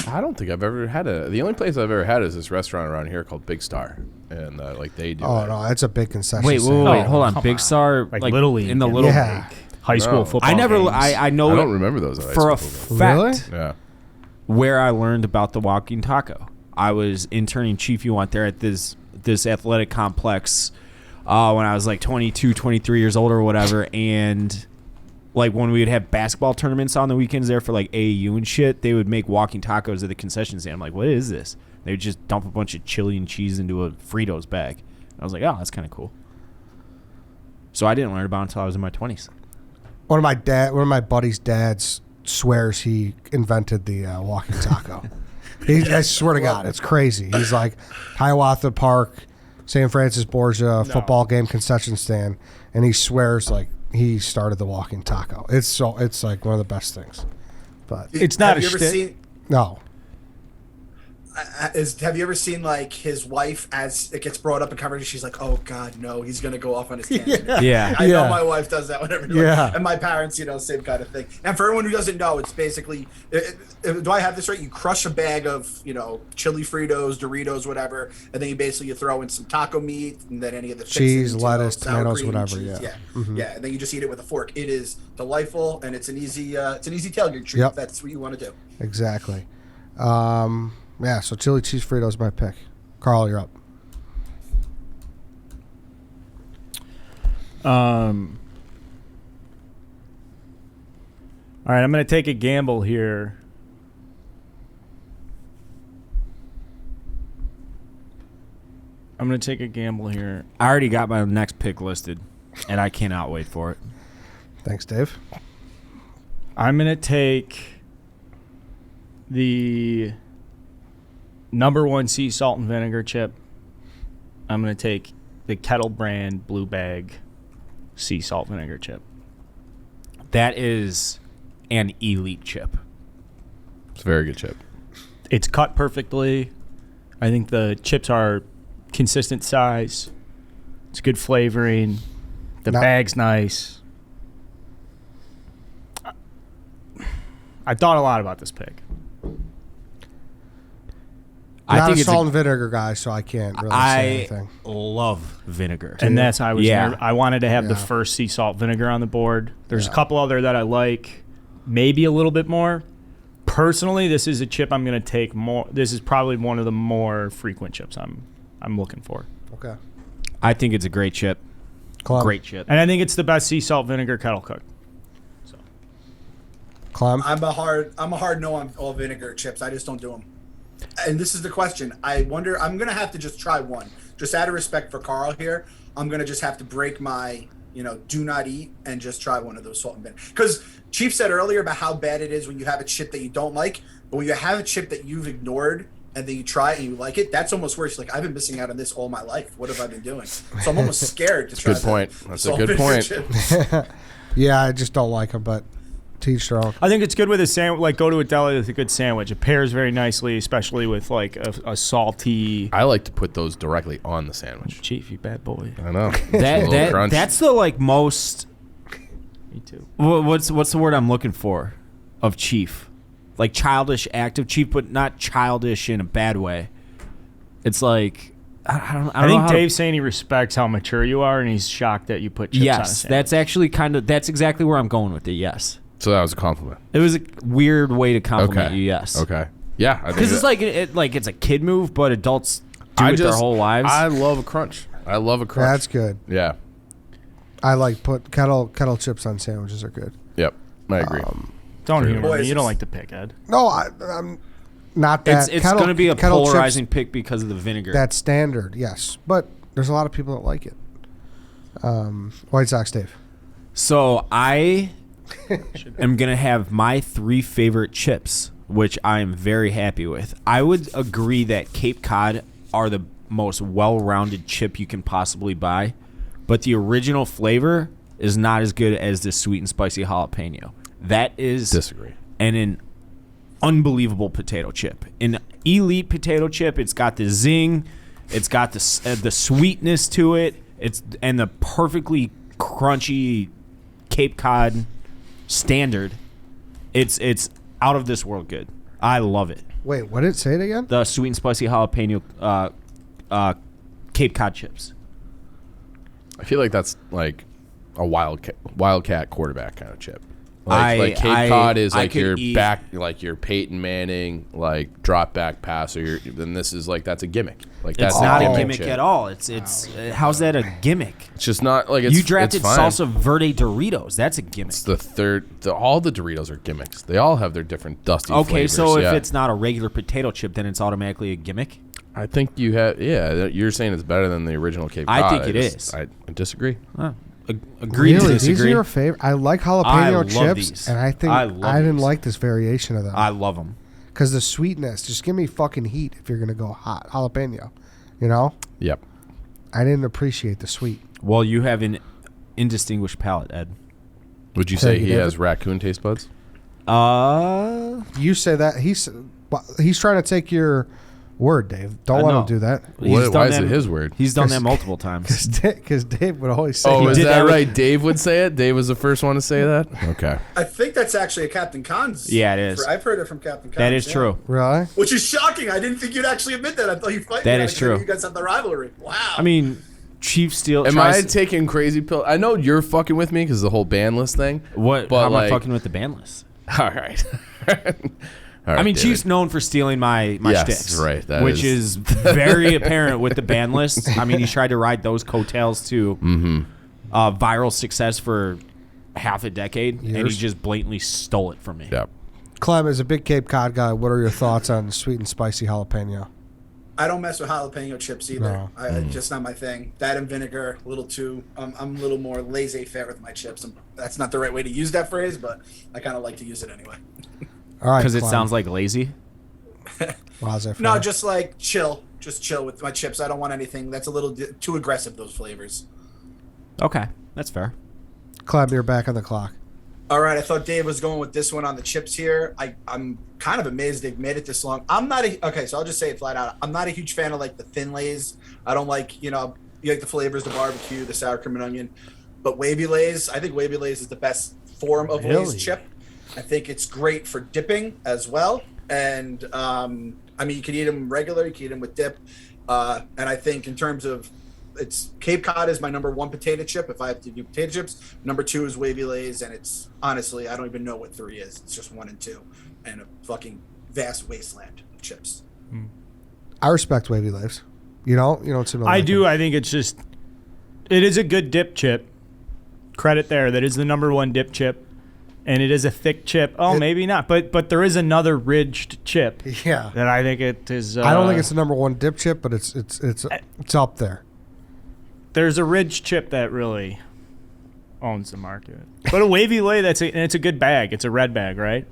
I don't think I've ever had the only place I've ever had is this restaurant around here called Big Star, and they do. Oh no, that's a big concession. Wait, stand. hold on. come Big on. Star, Like Little League in the and little Yeah. league. High school No. football. I never. games. I know I don't remember those for a school fact games. Yeah. where I learned about the walking taco. I was interning Chief You Want there at this athletic complex when I was like 22, 23 years old or whatever, and like when we would have basketball tournaments on the weekends there for like AAU and shit, they would make walking tacos at the concession stand. I'm like, what is this? They would just dump a bunch of chili and cheese into a Fritos bag. I was like, oh, that's kind of cool. So I didn't learn about it until I was in my 20s. One of my buddy's dads swears he invented the walking taco. I swear to God, it's crazy. He's like Hiawatha Park, St. Francis Borgia football game concession stand, and he swears like he started the walking taco. It's like one of the best things. But It's not Have a you ever shtick. seen? no. Have you ever seen like his wife as it gets brought up in conversation? She's like, "Oh God, no, he's gonna go off on his tangent." Yeah. I know my wife does that whenever. Yeah. And my parents, same kind of thing. And for everyone who doesn't know, it's basically, do I have this right? You crush a bag of chili Fritos, Doritos, whatever, and then you throw in some taco meat and then any of the Cheese, fixings, lettuce, sour tomatoes, cream, whatever, cheese, yeah. yeah, and then you just eat it with a fork. It is delightful, and it's an easy tailgate treat. Yep. If that's what you want to do. Exactly. Yeah, so chili cheese Fritos is my pick. Carl, you're up. All right, I'm going to take a gamble here. I already got my next pick listed, and I cannot wait for it. Thanks, Dave. I'm going to take the number one sea salt and vinegar chip. I'm going to take the Kettle brand Blue Bag sea salt vinegar chip. That is an elite chip. It's a very good chip. It's cut perfectly. I think the chips are consistent size. It's good flavoring. The bag's nice. I thought a lot about this pick. I'm not think a it's salt and vinegar guy, so I can't really say anything. love vinegar. And that's how I was. Yeah. I wanted to have the Yeah. first sea salt vinegar on the board. There's Yeah. a couple other that I like, maybe a little bit more. Personally, this is a chip I'm going to take more. This is probably one of the more frequent chips I'm looking for. Okay. I think it's a great chip. Clem. Great chip. And I think it's the best sea salt vinegar kettle cooked. Clem. I'm a hard no on all vinegar chips. I just don't do them. And this is the question. I wonder. I'm gonna have to just try one just out of respect for Carl here, I'm gonna just have to break my, do not eat and just try one of those salt and vinegar. Because Chief said earlier about how bad it is when you have a chip that you don't like, but when you have a chip that you've ignored and then you try it and you like it, that's almost worse. Like, I've been missing out on this all my life. What have I been doing? So I'm almost scared to try. Good point. That's a good point. Yeah, I just don't like them, but teach their own. I think it's good with a sandwich. Like, go to a deli with a good sandwich. It pairs very nicely, especially with like a salty. I like to put those directly on the sandwich. Chief, you bad boy. I know. That's the like most. Me too. What's the word I'm looking for? Of Chief, like childish act of Chief, but not childish in a bad way. It's like I think Dave's saying he respects how mature you are, and he's shocked that you put chips on a sandwich. That's actually that's exactly where I'm going with it. Yes. So that was a compliment. It was a weird way to compliment you. Yes. Okay. Yeah. Because it's like it's a kid move, but adults do it their whole lives. I love a crunch. That's good. Yeah. I like put kettle chips on sandwiches are good. Yep. I agree. Don't humor me. You don't like to pick, Ed. No, I'm not that. It's going to be a polarizing pick because of the vinegar. That's standard, yes. But there's a lot of people that like it. White Sox, Dave. So I am going to have my 3 favorite chips, which I am very happy with. I would agree that Cape Cod are the most well-rounded chip you can possibly buy, but the original flavor is not as good as the sweet and spicy jalapeno. That is disagree. An unbelievable potato chip. An elite potato chip. It's got the zing. It's got the sweetness to it. And the perfectly crunchy Cape Cod standard. It's out of this world good. I love it. Wait, what did it say it again? The sweet and spicy jalapeno Cape Cod chips. I feel like that's like a wildcat quarterback kind of chip. Like Cape Cod is like your back, like your Peyton Manning, like drop back passer. Then this is like that's a gimmick. Like that's not a gimmick at all. It's how's that a gimmick? It's just not like it's, you drafted it's fine. Salsa Verde Doritos. That's a gimmick. It's the third. All the Doritos are gimmicks. They all have their different dusty. Okay, flavors. so if it's not a regular potato chip, then it's automatically a gimmick. I think you have. Yeah, you're saying it's better than the original Cape Cod. I think it is. I disagree. Agree to disagree. These are your favorite. I like jalapeno chips, these. and I think I didn't like this variation of them. I love them because the sweetness. Just give me fucking heat if you're gonna go hot jalapeno. You know. Yep. I didn't appreciate the sweet. Well, you have an indistinguished palate, Ed. Would you say he has raccoon taste buds? You say that he's trying to take your word, Dave. Don't let him do that. Why is it his word? He's done that multiple times. Because Dave would always say. Oh, is that right? Dave would say it. Dave was the first one to say that. Okay. I think that's actually a Captain Con's. Yeah, it is. I've heard it from Captain Con. That is true. Really? Which is shocking. I didn't think you'd actually admit that. I thought you'd fight. That is true. You guys have the rivalry. Wow. I mean, Chief Steele. Am I taking crazy pill? I know you're fucking with me because the whole ban list thing. What? But how am I fucking with the ban list? All right. All right, I mean, David. Chief's known for stealing my yes, shticks, right? Which is very apparent with the ban list. I mean, he tried to ride those coattails to viral success for half a decade, and he just blatantly stole it from me. Yep. Clem, as a big Cape Cod guy, what are your thoughts on sweet and spicy jalapeno? I don't mess with jalapeno chips either. No. Just not my thing. That and vinegar, a little too. I'm a little more laissez-faire with my chips. That's not the right way to use that phrase, but I kind of like to use it anyway. All right, because it sounds like lazy. No, just like chill. Just chill with my chips. I don't want anything that's a little too aggressive, those flavors. Okay, that's fair. Clem, you're back on the clock. All right, I thought Dave was going with this one on the chips here. I'm kind of amazed they've made it this long. Okay, so I'll just say it flat out. I'm not a huge fan of like the thin Lays. I don't like, you like the flavors, the barbecue, the sour cream and onion. But Wavy Lays, I think Wavy Lays is the best form of Lays chip. I think it's great for dipping as well. And, I mean, you can eat them regular, you can eat them with dip. And I think in terms of Cape Cod is my number 1 potato chip if I have to do potato chips. Number 2 is Wavy Lays, and it's honestly, I don't even know what 3 is. It's just 1 and 2 and a fucking vast wasteland of chips. I respect Wavy Lays. You don't seem to like I do. them. I think it is a good dip chip. Credit there. That is the number 1 dip chip. and it is a thick chip. Oh, maybe not, but there is another ridged chip. Yeah, that I think it is. I don't think it's the number one dip chip, but it's up there. There's a ridged chip that really owns the market. But a Wavy Lay, and it's a good bag. It's a red bag, right?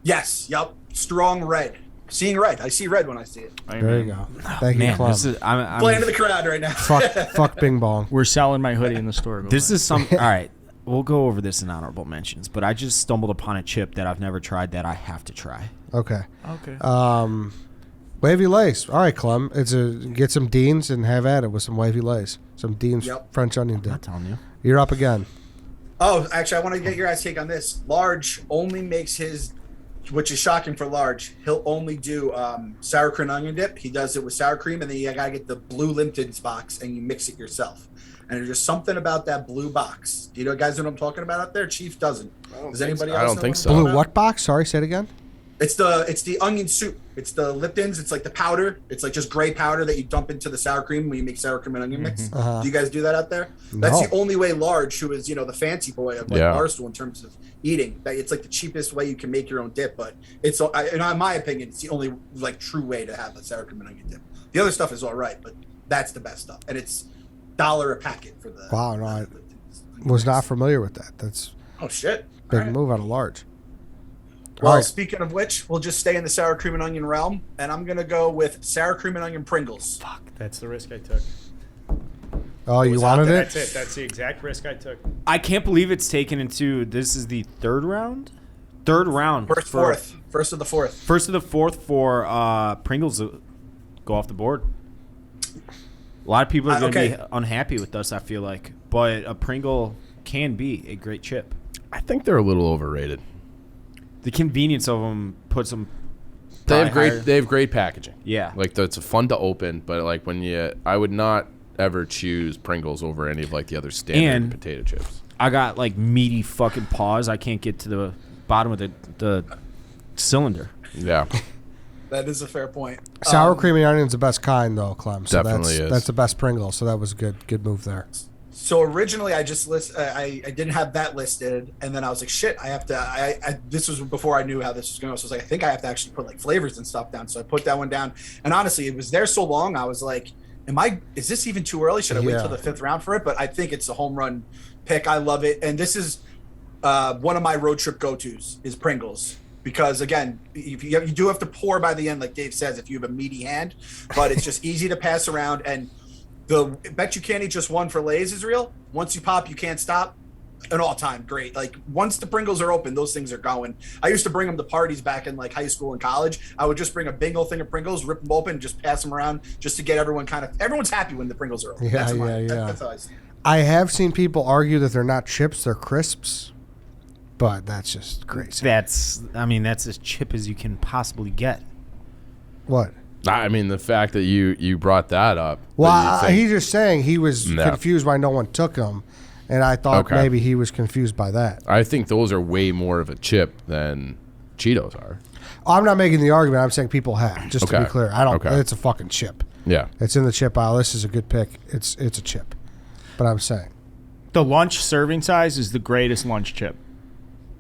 Yes. Yep. Strong red. Seeing red. I see red when I see it. There you go. Thank you, Clem. I'm Playing to the crowd right now. Fuck Bing Bong. We're selling my hoodie in the store. This is some. All right, we'll go over this in honorable mentions. But I just stumbled upon a chip that I've never tried that I have to try. Okay. Okay. Wavy Lays. All right, Clem. Get some Deans and have at it with some Wavy Lays. Some Deans French onion dip. I'm not telling you. You're up again. Oh, actually, I want to get your guys' take on this. Large only makes his, which is shocking for Large. He'll only do sour cream onion dip. He does it with sour cream, and then you gotta get the blue Lipton's box, and you mix it yourself. And there's just something about that blue box. Do you know, guys, what I'm talking about out there? Chief doesn't. Does anybody else? I don't think so. Blue what box? Sorry, say it again. It's the onion soup. It's the Lipton's. It's like the powder. It's like just gray powder that you dump into the sour cream when you make sour cream and onion mix. Uh-huh. Do you guys do that out there? No. That's the only way Large, who is the fancy boy of Barstool in terms of eating. It's like the cheapest way you can make your own dip, but it's in my opinion, it's the only like true way to have a sour cream and onion dip. The other stuff is all right, but that's the best stuff, and it's $1 a packet for the. Wow, no, I was not familiar with that. That's shit. Big move out of Large. Well, speaking of which, we'll just stay in the sour cream and onion realm, and I'm going to go with sour cream and onion Pringles. Fuck, that's the risk I took. Oh, you wanted it? That's it. That's the exact risk I took. I can't believe it's taken into. This is the third round. First of the fourth. First of the fourth for Pringles to go off the board. A lot of people are going to be unhappy with us, I feel like, but a Pringle can be a great chip. I think they're a little overrated. The convenience of them puts them. They have great packaging. Yeah, like it's fun to open, but like I would not ever choose Pringles over any of like the other standard potato chips. I got like meaty fucking paws. I can't get to the bottom of the cylinder. Yeah, that is a fair point. Sour cream and onion is the best kind, though, Clem. So definitely is. That's the best Pringle. So that was a good move there. So originally, I just I didn't have that listed, and then I was like, shit, I have to. This was before I knew how this was going. So I was like, I think I have to actually put like flavors and stuff down. So I put that one down, and honestly, it was there so long. I was like, is this even too early? Should I wait till the fifth round for it? But I think it's a home run pick. I love it, and this is one of my road trip go-tos is Pringles. Because again, if you do have to pour by the end, like Dave says, if you have a meaty hand, but it's just easy to pass around. And bet you can't eat just one for Lay's is real. Once you pop, you can't stop. An all-time great. Like once the Pringles are open, those things are going. I used to bring them to parties back in like high school and college. I would just bring a big old thing of Pringles, rip them open, and just pass them around just to get everyone's happy when the Pringles are open. Yeah, That's how I see it. I have seen people argue that they're not chips, they're crisps. But that's just crazy. That's as chip as you can possibly get. What? I mean, the fact that you brought that up. Well, he's just saying he was confused why no one took him, and I thought maybe he was confused by that. I think those are way more of a chip than Cheetos are. I'm not making the argument. I'm saying people have. Just to be clear, I don't. It's a fucking chip. Yeah, it's in the chip aisle. This is a good pick. It's a chip, but I'm saying the lunch serving size is the greatest lunch chip.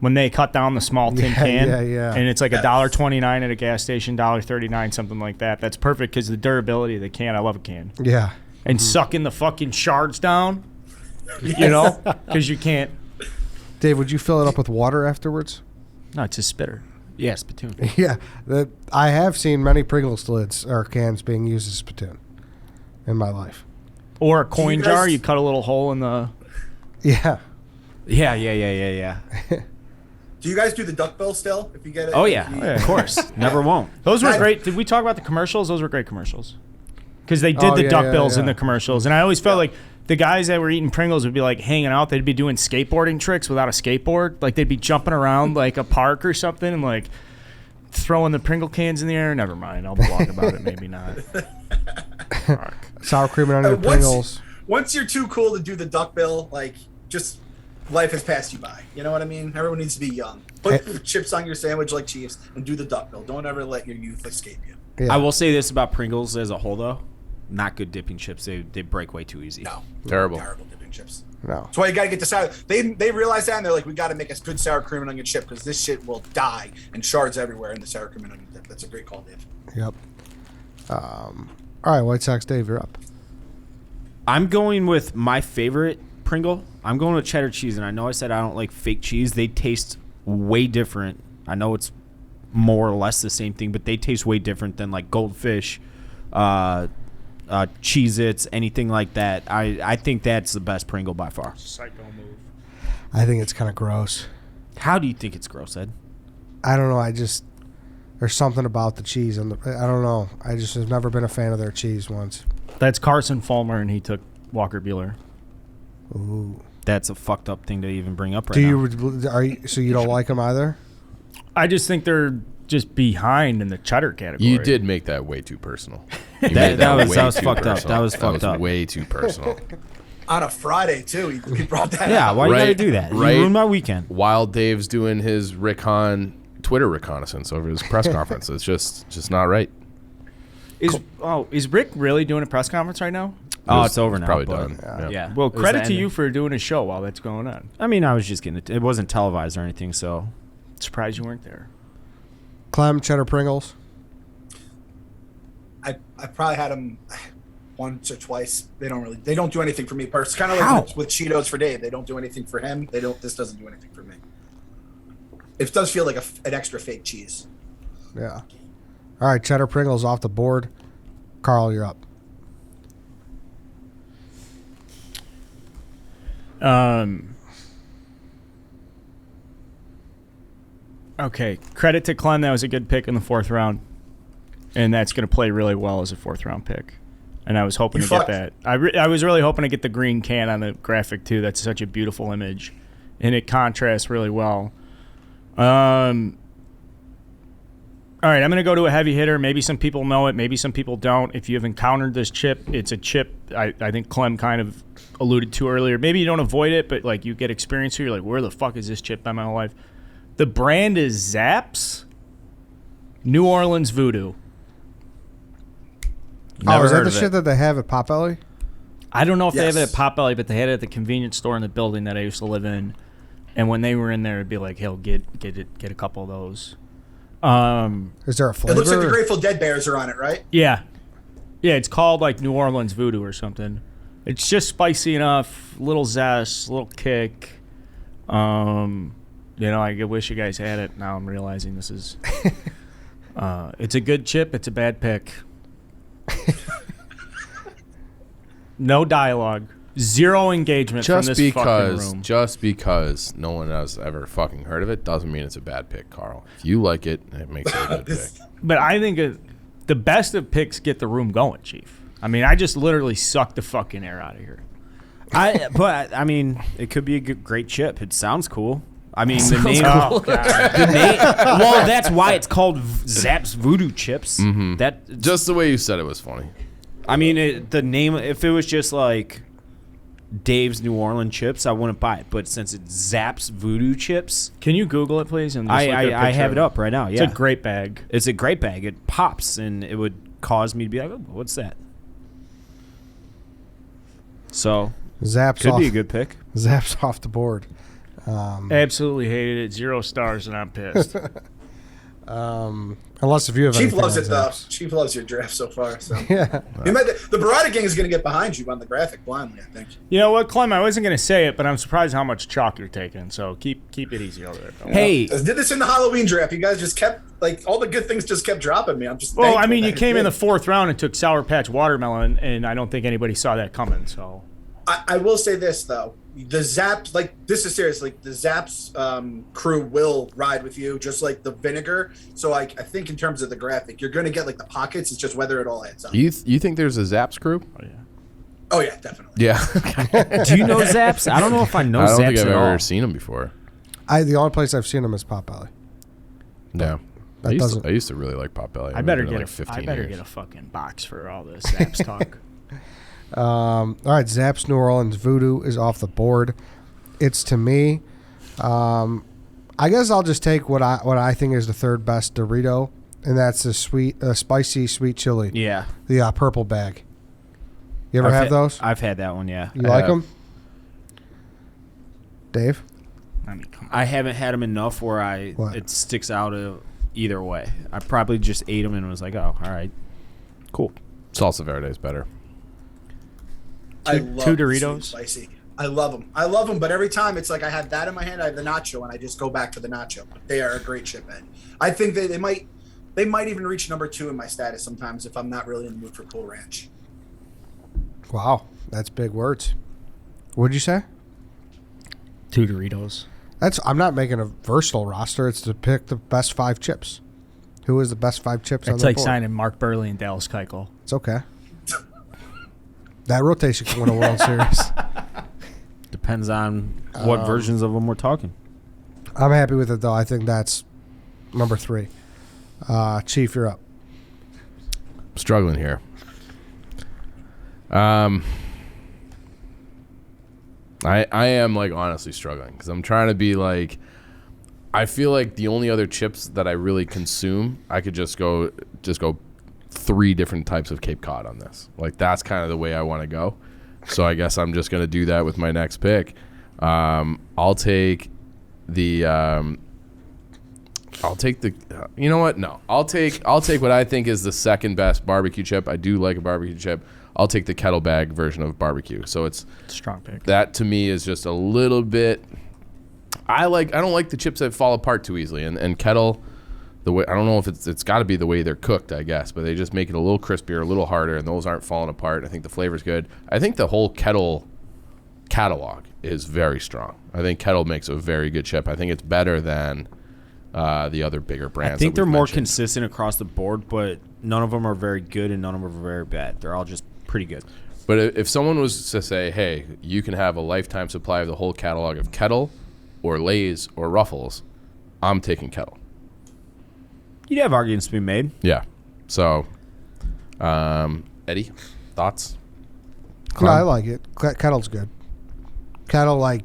When they cut down the small tin can, and it's like $1.29 at a gas station, $1.39, something like that. That's perfect because the durability of the can. I love a can. Yeah. And sucking the fucking shards down, you know, because you can't. Dave, would you fill it up with water afterwards? No, it's a spitter. Yeah, spittoon. Yeah, I have seen many Pringles lids or cans being used as spittoon in my life. Or a coin jar. You cut a little hole in the. Yeah. Yeah. Do you guys do the duckbill still? If you get it. Oh yeah, of course. Never won't. Those were great. Did we talk about the commercials? Those were great commercials. Because they did the duckbills in the commercials, and I always felt like the guys that were eating Pringles would be like hanging out. They'd be doing skateboarding tricks without a skateboard. Like they'd be jumping around like a park or something, and like throwing the Pringle cans in the air. Never mind. I'll blog about it. Maybe not. Sour cream and onion Pringles. Once you're too cool to do the duckbill, like just. Life has passed you by. You know what I mean? Everyone needs to be young. Put chips on your sandwich like Chiefs and do the duckbill. Don't ever let your youth escape you. Yeah. I will say this about Pringles as a whole, though. not good dipping chips. They break way too easy. No, Terrible dipping chips. No. That's why you got to get the sour. They realize that, and they're like, we got to make a good sour cream and onion chip because this shit will die and shards everywhere in the sour cream and onion dip. That's a great call, Dave. Yep. All right, White Sox Dave, you're up. I'm going with my favorite Pringle. I'm going with cheddar cheese, and I know I said I don't like fake cheese. They taste way different. I know it's more or less the same thing, but they taste way different than like Goldfish, Cheez-Its, anything like that. I think that's the best Pringle by far. Psycho move. I think it's kind of gross. How do you think it's gross, Ed? I don't know. There's something about the cheese. I don't know. I just have never been a fan of their cheese once. That's Carson Fulmer, and he took Walker Buehler. Ooh. That's a fucked up thing to even bring up right now. So you don't like them either? I just think they're just behind in the cheddar category. You did make that way too personal. You That made was way fucked too up. personal. That was fucked up. Way too personal. On a Friday too, he brought that. Yeah, up. why you Right, gotta do that? right. You ruined my weekend. While Dave's doing his Twitter reconnaissance over his press conference, it's just not right. Is Rick really doing a press conference right now? Oh, it's over now. Probably but- done. Yeah. Well, It was credit the to ending. you for doing a show while that's going on. I mean, I was just getting it wasn't televised or anything, so Surprised you weren't there. Clem, cheddar Pringles. I probably had them once or twice. They don't do anything for me personally. Kind of like with Cheetos for Dave. They don't do anything for him. This doesn't do anything for me. It does feel like an extra fake cheese. Yeah. All right, cheddar Pringles off the board. Carl, you're up. Okay. Credit to Clem. That was a good pick in the 4th round. And that's going to play really well as a 4th round pick. And I was hoping to get that. I was really hoping to get the green can on the graphic, too. That's such a beautiful image. And it contrasts really well. All right, I'm going to go to a heavy hitter. Maybe some people know it. Maybe some people don't. If you have encountered this chip, it's a chip I think Clem kind of alluded to earlier. Maybe you don't avoid it, but like you get experience here. You're like, where the fuck is this chip by my whole life? The brand is Zaps New Orleans Voodoo. Never Is that heard the of shit it. that they have at Potbelly? I don't know if they have it at Yes. Potbelly, but they had it at the convenience store in the building that I used to live in. And when they were in there, it'd be like, "Hey, get a couple of those." Is there a It flavor? looks like the Grateful Dead bears are on it, right? Yeah, it's called like New Orleans Voodoo or something. It's just spicy enough, little zest, little kick. I wish you guys had it. Now I'm realizing this is. It's a good chip. It's a bad pick. No dialogue. Zero engagement from this fucking room. Just because no one has ever fucking heard of it doesn't mean it's a bad pick, Carl. If you like it, it makes it a good pick. But I think the best of picks get the room going, Chief. I mean, I just literally sucked the fucking air out of here. But I mean, it could be a great chip. It sounds cool. I mean, the name. Oh, God. The name. Well, that's why it's called Zaps Voodoo chips. Mm-hmm. That. Just the way you said it was funny. I mean, the name. If it was just like Dave's New Orleans chips, I wouldn't buy it. But since it's Zaps Voodoo chips, Can you Google it, please? And just look at a I have picture? it up right now. It's Yeah, a great bag. It's a great bag. It pops, and it would cause me to be like, oh, "What's that?" So Zaps could off, be a good pick. Zaps off the board. Absolutely hated it. 0 stars, and I'm pissed. Unless if you have Chief anything loves on it though. Zaps. Chief loves your draft so far. So Yeah. the Barada Gang is going to get behind you on the graphic blindly, I think. You know what, Clem? I wasn't going to say it, but I'm surprised how much chalk you're taking. So keep it easy over there. Pal. Hey, I did this in the Halloween draft. You guys just kept all the good things just kept dropping me. I'm just Well, I thankful mean, you that came it in the did. 4th round and took Sour Patch Watermelon, and I don't think anybody saw that coming. So I will say this though, the Zaps, this is serious. Like the Zaps crew will ride with you, just like the vinegar. So I think in terms of the graphic, you're going to get like the pockets. It's just whether it all adds up. You think there's a Zaps crew? Oh yeah, definitely. Yeah. do you know Zaps? I don't know if I know I don't Zaps think I've at all. ever seen them before. The only place I've seen them is Potbelly. No. That I used to really like Potbelly. I better get like 15 I better years. get a fucking box for all this Zaps talk. All right, Zaps New Orleans Voodoo is off the board. It's to me. I guess I'll just take what I think is the third best Dorito, and that's the spicy sweet chili. Yeah. The purple bag. You ever have those? I've had that one, yeah. You like them? Dave? I mean, come on. I haven't had them enough where it sticks out either way. I probably just ate them and was like, oh, all right, cool. Salsa Verde is better. I love two the Doritos. sweet spicy. I love them. But every time it's like I have that in my hand, I have the Nacho, and I just go back to the Nacho. They are a great chip, Ed. I think they might even reach number 2 in my status sometimes if I'm not really in the mood for Cool Ranch. Wow, that's big words. What'd you say? 2 Doritos. I'm not making a versatile roster. It's to pick the best 5 chips. Who is the best 5 chips on It's the like board? signing Mark Burley and Dallas Keuchel. It's okay. That rotation can win a World Series. Depends on what versions of them we're talking. I'm happy with it, though. I think that's number 3. Chief, you're up. Struggling here. I am like honestly struggling because I'm trying to be like, I feel like the only other chips that I really consume, I could just go 3 different types of Cape Cod on this. Like that's kind of the way I want to go. So I guess I'm just gonna do that with my next pick. I'll take the. You know what? No, I'll take what I think is the second best barbecue chip. I do like a barbecue chip. I'll take the kettle bag version of barbecue. So it's Strong pick. that to me is just a little bit. I don't like the chips that fall apart too easily. And kettle, the way I don't know if it's got to be the way they're cooked, I guess, but they just make it a little crispier, a little harder, and those aren't falling apart. I think the flavor's good. I think the whole kettle catalog is very strong. I think kettle makes a very good chip. I think it's better than the other bigger brands. I think they're more consistent across the board, but none of them are very good and none of them are very bad. They're all just pretty good. But if someone was to say, hey, you can have a lifetime supply of the whole catalog of Kettle or Lay's or Ruffles, I'm taking Kettle. You'd have arguments to be made. Yeah. So, Eddie, thoughts? No, I like it. Kettle's good. Kettle, I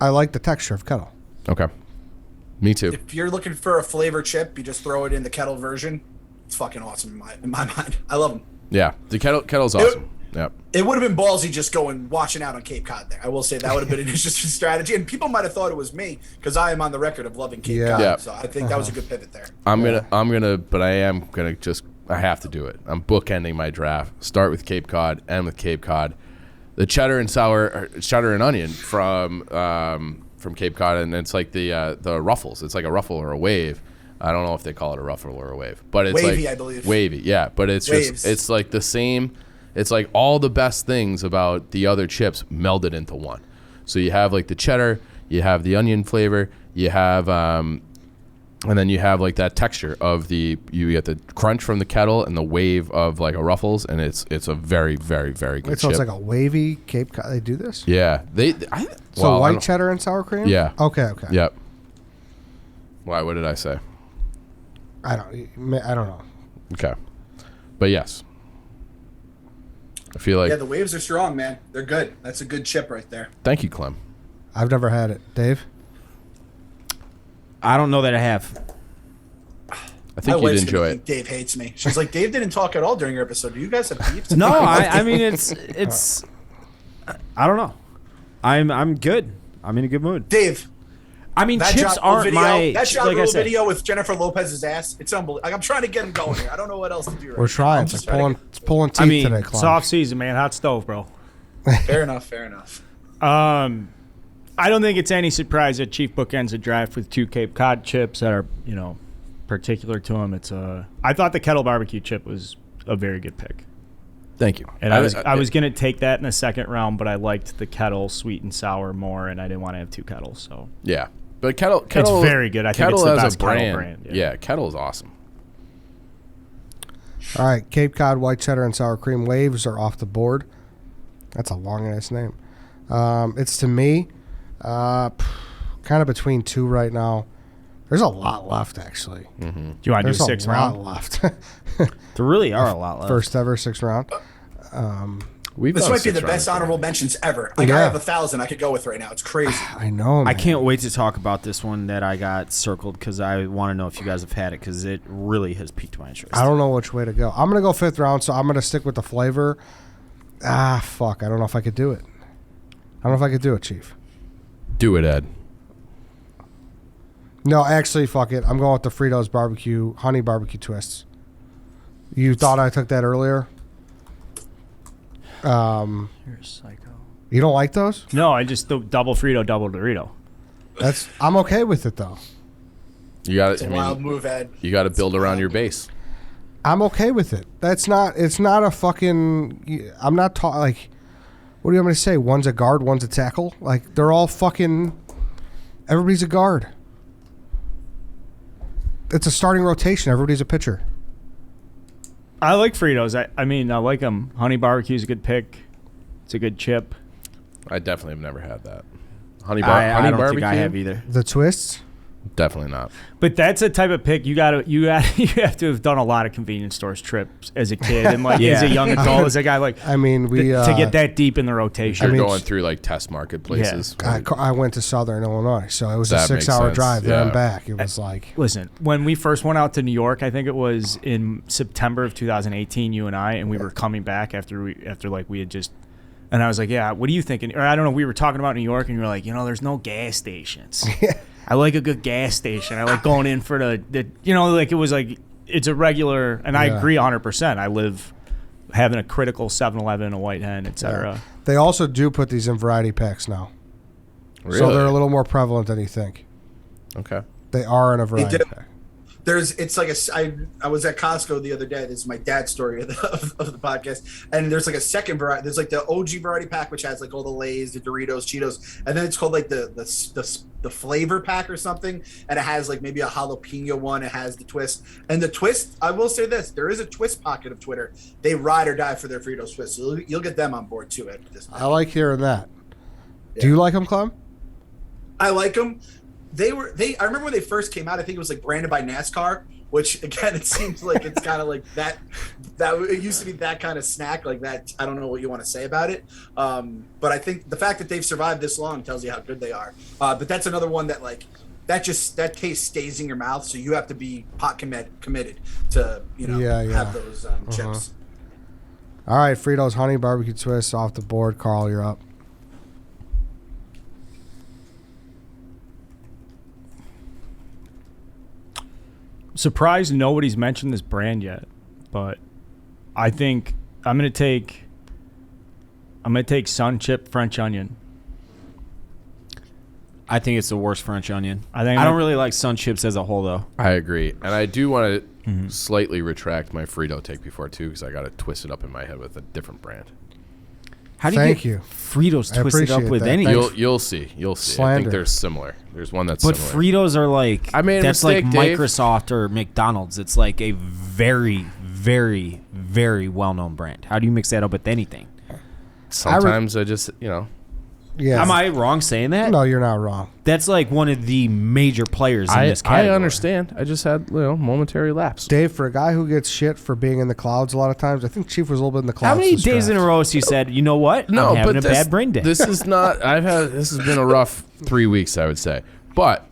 like the texture of Kettle. Okay. Me too. If you're looking for a flavor chip, you just throw it in the kettle version. It's fucking awesome in my mind. I love them. Yeah, the kettle's awesome. Yep. It would have been ballsy just watching out on Cape Cod there. I will say that would have been an interesting strategy, and people might have thought it was me because I am on the record of loving Cape Cod. Yeah. So I think that was a good pivot there. I have to do it. I'm bookending my draft. Start with Cape Cod, end with Cape Cod. The cheddar and onion from Cape Cod, and it's like the Ruffles. It's like a ruffle or a wave. I don't know if they call it a ruffle or a wave, but it's Wavy, like I believe. Wavy, yeah. But it's Waves. just it's like the same. It's like all the best things about the other chips melded into one. So you have like the cheddar, you have the onion flavor, you have and then you have like that texture of you get the crunch from the kettle and the wave of like a Ruffles, and it's a very, very, very good So chip. it's like a wavy Cape Cod. They do this? Yeah, White cheddar and sour cream? Yeah. Okay. Yep. Why? What did I say? I don't know. Okay, but yes, I feel like. Yeah, the waves are strong, man. They're good. That's a good chip right there. Thank you, Clem. I've never had it. Dave? I don't know that I have. I think you'd enjoy it. Dave hates me. She's like, Dave didn't talk at all during your episode. Do you guys have beef? No, I mean it's. I don't know. I'm good. I'm in a good mood. Dave. I mean, That chips Ja aren't video, my. that Ja like I Rule said, video with Jennifer Lopez's ass. It's unbelievable. Like, I'm trying to get him going here. I don't know what else to do. Right We're trying. I'm It's just trying to pulling teeth I mean, today, it's Clem. off season, man. Hot stove, bro. Fair enough. Fair enough. I don't think it's any surprise that Chief bookends a draft with 2 Cape Cod chips that are, particular to him. I thought the kettle barbecue chip was a very good pick. Thank you. And I was going to take that in the second round, but I liked the kettle sweet and sour more, and I didn't want to have 2 kettles. So Yeah, but kettle it's very good. I think it's the best kettle brand. Yeah, kettle is awesome. All right, Cape Cod, white cheddar, and sour cream waves are off the board. That's a long-ass name. It's to me, kind of between 2 right now. There's a lot left, actually. Mm-hmm. Do you want to do There's 6 a round? lot left. there really are a lot left. First ever 6th round. This might be the best honorable mentions ever. Like, I have 1,000 I could go with right now. It's crazy. I know, man. I can't wait to talk about this one that I got circled because I want to know if you guys have had it because it really has piqued my interest. I don't know which way to go. I'm going to go 5th round, so I'm going to stick with the flavor. Fuck. I don't know if I could do it. I don't know if I could do it, Chief. Do it, Ed. No, actually, fuck it. I'm going with the Fritos barbecue, honey barbecue twists. You thought I took that earlier? You're a psycho. You don't like those? No, I just the double Frito, double Dorito. I'm okay with it though. You got It's a wild move, Ed. You got to build around your base. I'm okay with it. It's not a fucking. I'm not talking like. What do you want me to say? One's a guard, one's a tackle. Like they're all fucking. Everybody's a guard. It's a starting rotation. Everybody's a pitcher. I like Fritos. I mean, I like them. Honey barbecue's a good pick. It's a good chip. I definitely have never had that. I don't barbecue? think I have either. The twists. Definitely not. But that's a type of pick you have to have done a lot of convenience stores trips as a kid and like as a young adult, as a guy like. I mean, to get that deep in the rotation. You're going through like test market places. Yeah. I went to Southern Illinois, so it was That a makes 6-hour sense. drive there and Yeah. back. It was like. Listen, when we first went out to New York, I think it was in September of 2018, you and I, and we were coming back after we had just. And I was like, yeah, what are you thinking? Or I don't know, we were talking about New York, and you were like, there's no gas stations. I like a good gas station. I like going in for the like it was like, it's a regular, and I agree 100%. I live having a critical 7-Eleven, a White Hen, etc. Yeah. They also do put these in variety packs now. Really? So they're a little more prevalent than you think. Okay. They are in a variety pack. It's like I was at Costco the other day. This is my dad's story of the podcast. And there's like a second variety. There's like the OG variety pack, which has like all the Lays, the Doritos, Cheetos, and then it's called like the flavor pack or something. And it has like maybe a jalapeno one. It has the twist. And the twist, I will say this: there is a twist pocket of Twitter. They ride or die for their Fritos twists. So you'll get them on board too. I like hearing that. Yeah. Do you like them, Clem? I like them. I remember when they first came out, I think it was like branded by NASCAR, which again, it seems like it's kind of like that it used to be that kind of snack like that. I don't know what you want to say about it. But I think the fact that they've survived this long tells you how good they are. But that's another one that like, that taste stays in your mouth. So you have to be pot committed to, have those chips. All right. Fritos honey barbecue twists off the board. Carl, you're up. Surprised nobody's mentioned this brand yet, but I think I'm gonna take Sun Chip French Onion. I think it's the worst French onion. I don't really like Sun Chips as a whole, though. I agree. And I do want to slightly retract my Frito take before, too, because I got to twist it up in my head with a different brand. How do you Thank get you. Fritos twisted up with that. anything? You'll see. You'll see. I Slander. think they're similar. There's one that's But similar. Fritos are like, I made a that's mistake, like Dave. Microsoft or McDonald's. It's like a very, very, very well-known brand. How do you mix that up with anything? Sometimes I just, Yeah. Am I wrong saying that? No, you're not wrong. That's like one of the major players in this category. I understand. I just had momentary lapse. Dave, for a guy who gets shit for being in the clouds a lot of times, I think Chief was a little bit in the clouds. How many this days in a draft. row has he said, you know what? No, I'm having but a bad brain day. This is not. This has been a rough 3 weeks, I would say. But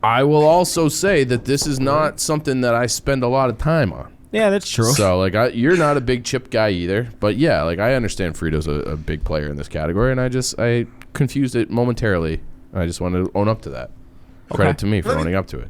I will also say that this is not something that I spend a lot of time on. Yeah, that's true. So, you're not a big chip guy either. But yeah, I understand Frito's a big player in this category, and I confused it momentarily. I just wanted to own up to that. Credit to me for owning up to it.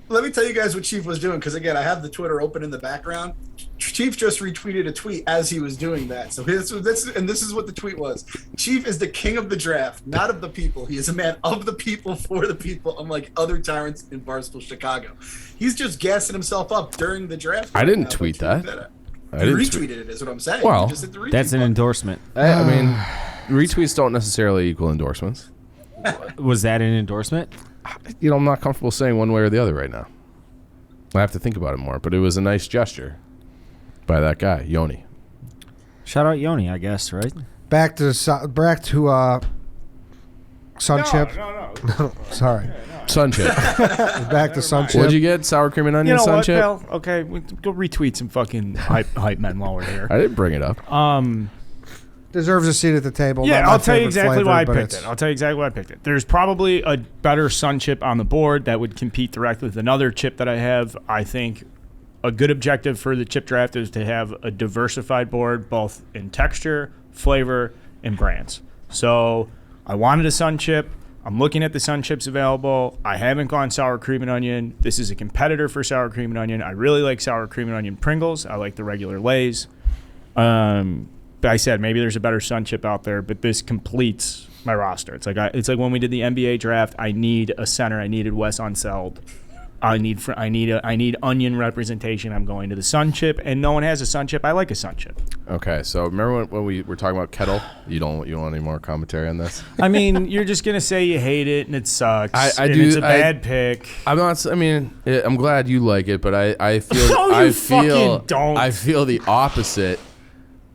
Let me tell you guys what Chief was doing, because again, I have the Twitter open in the background. Chief just retweeted a tweet as he was doing that. So this is what the tweet was. Chief is the king of the draft, not of the people. He is a man of the people, for the people, unlike other tyrants in Barstool Chicago. He's just gassing himself up during the draft. I didn't tweet that. I retweeted it, is what I'm saying. Well, You just hit the retweet That's an button. endorsement. I mean, retweets don't necessarily equal endorsements. Was that an endorsement? I'm not comfortable saying one way or the other right now. I have to think about it more, but it was a nice gesture by that guy, Yoni. Shout out Yoni, I guess, right? Back to Sun Chip. No. Sorry. Sun Chip. Back to Sun Chip. What'd you get? Sour cream and onion You know Sun what, Chip? pal? Okay, go retweet some fucking hype men while we're here. I didn't bring it up. Deserves a seat at the table. Yeah, Not my I'll tell you favorite exactly flavor, why I but picked it. I'll tell you exactly why I picked it. There's probably a better Sun Chip on the board that would compete directly with another chip that I have. I think a good objective for the chip draft is to have a diversified board, both in texture, flavor, and brands. So I wanted a Sun Chip. I'm looking at the Sun Chips available. I haven't gone sour cream and onion. This is a competitor for sour cream and onion. I really like sour cream and onion Pringles. I like the regular Lays. I said maybe there's a better Sun Chip out there, but this completes my roster. It's like when we did the NBA draft. I need a center. I needed Wes Unseld. I need onion representation. I'm going to the Sun Chip, and no one has a Sun Chip. I like a Sun Chip. Okay, so remember when we were talking about kettle? You don't want any more commentary on this? I mean, you're just gonna say you hate it and it sucks. I and do. It's a bad pick. I'm not. I mean, I'm glad you like it, but I feel. No, you fucking don't. I feel the opposite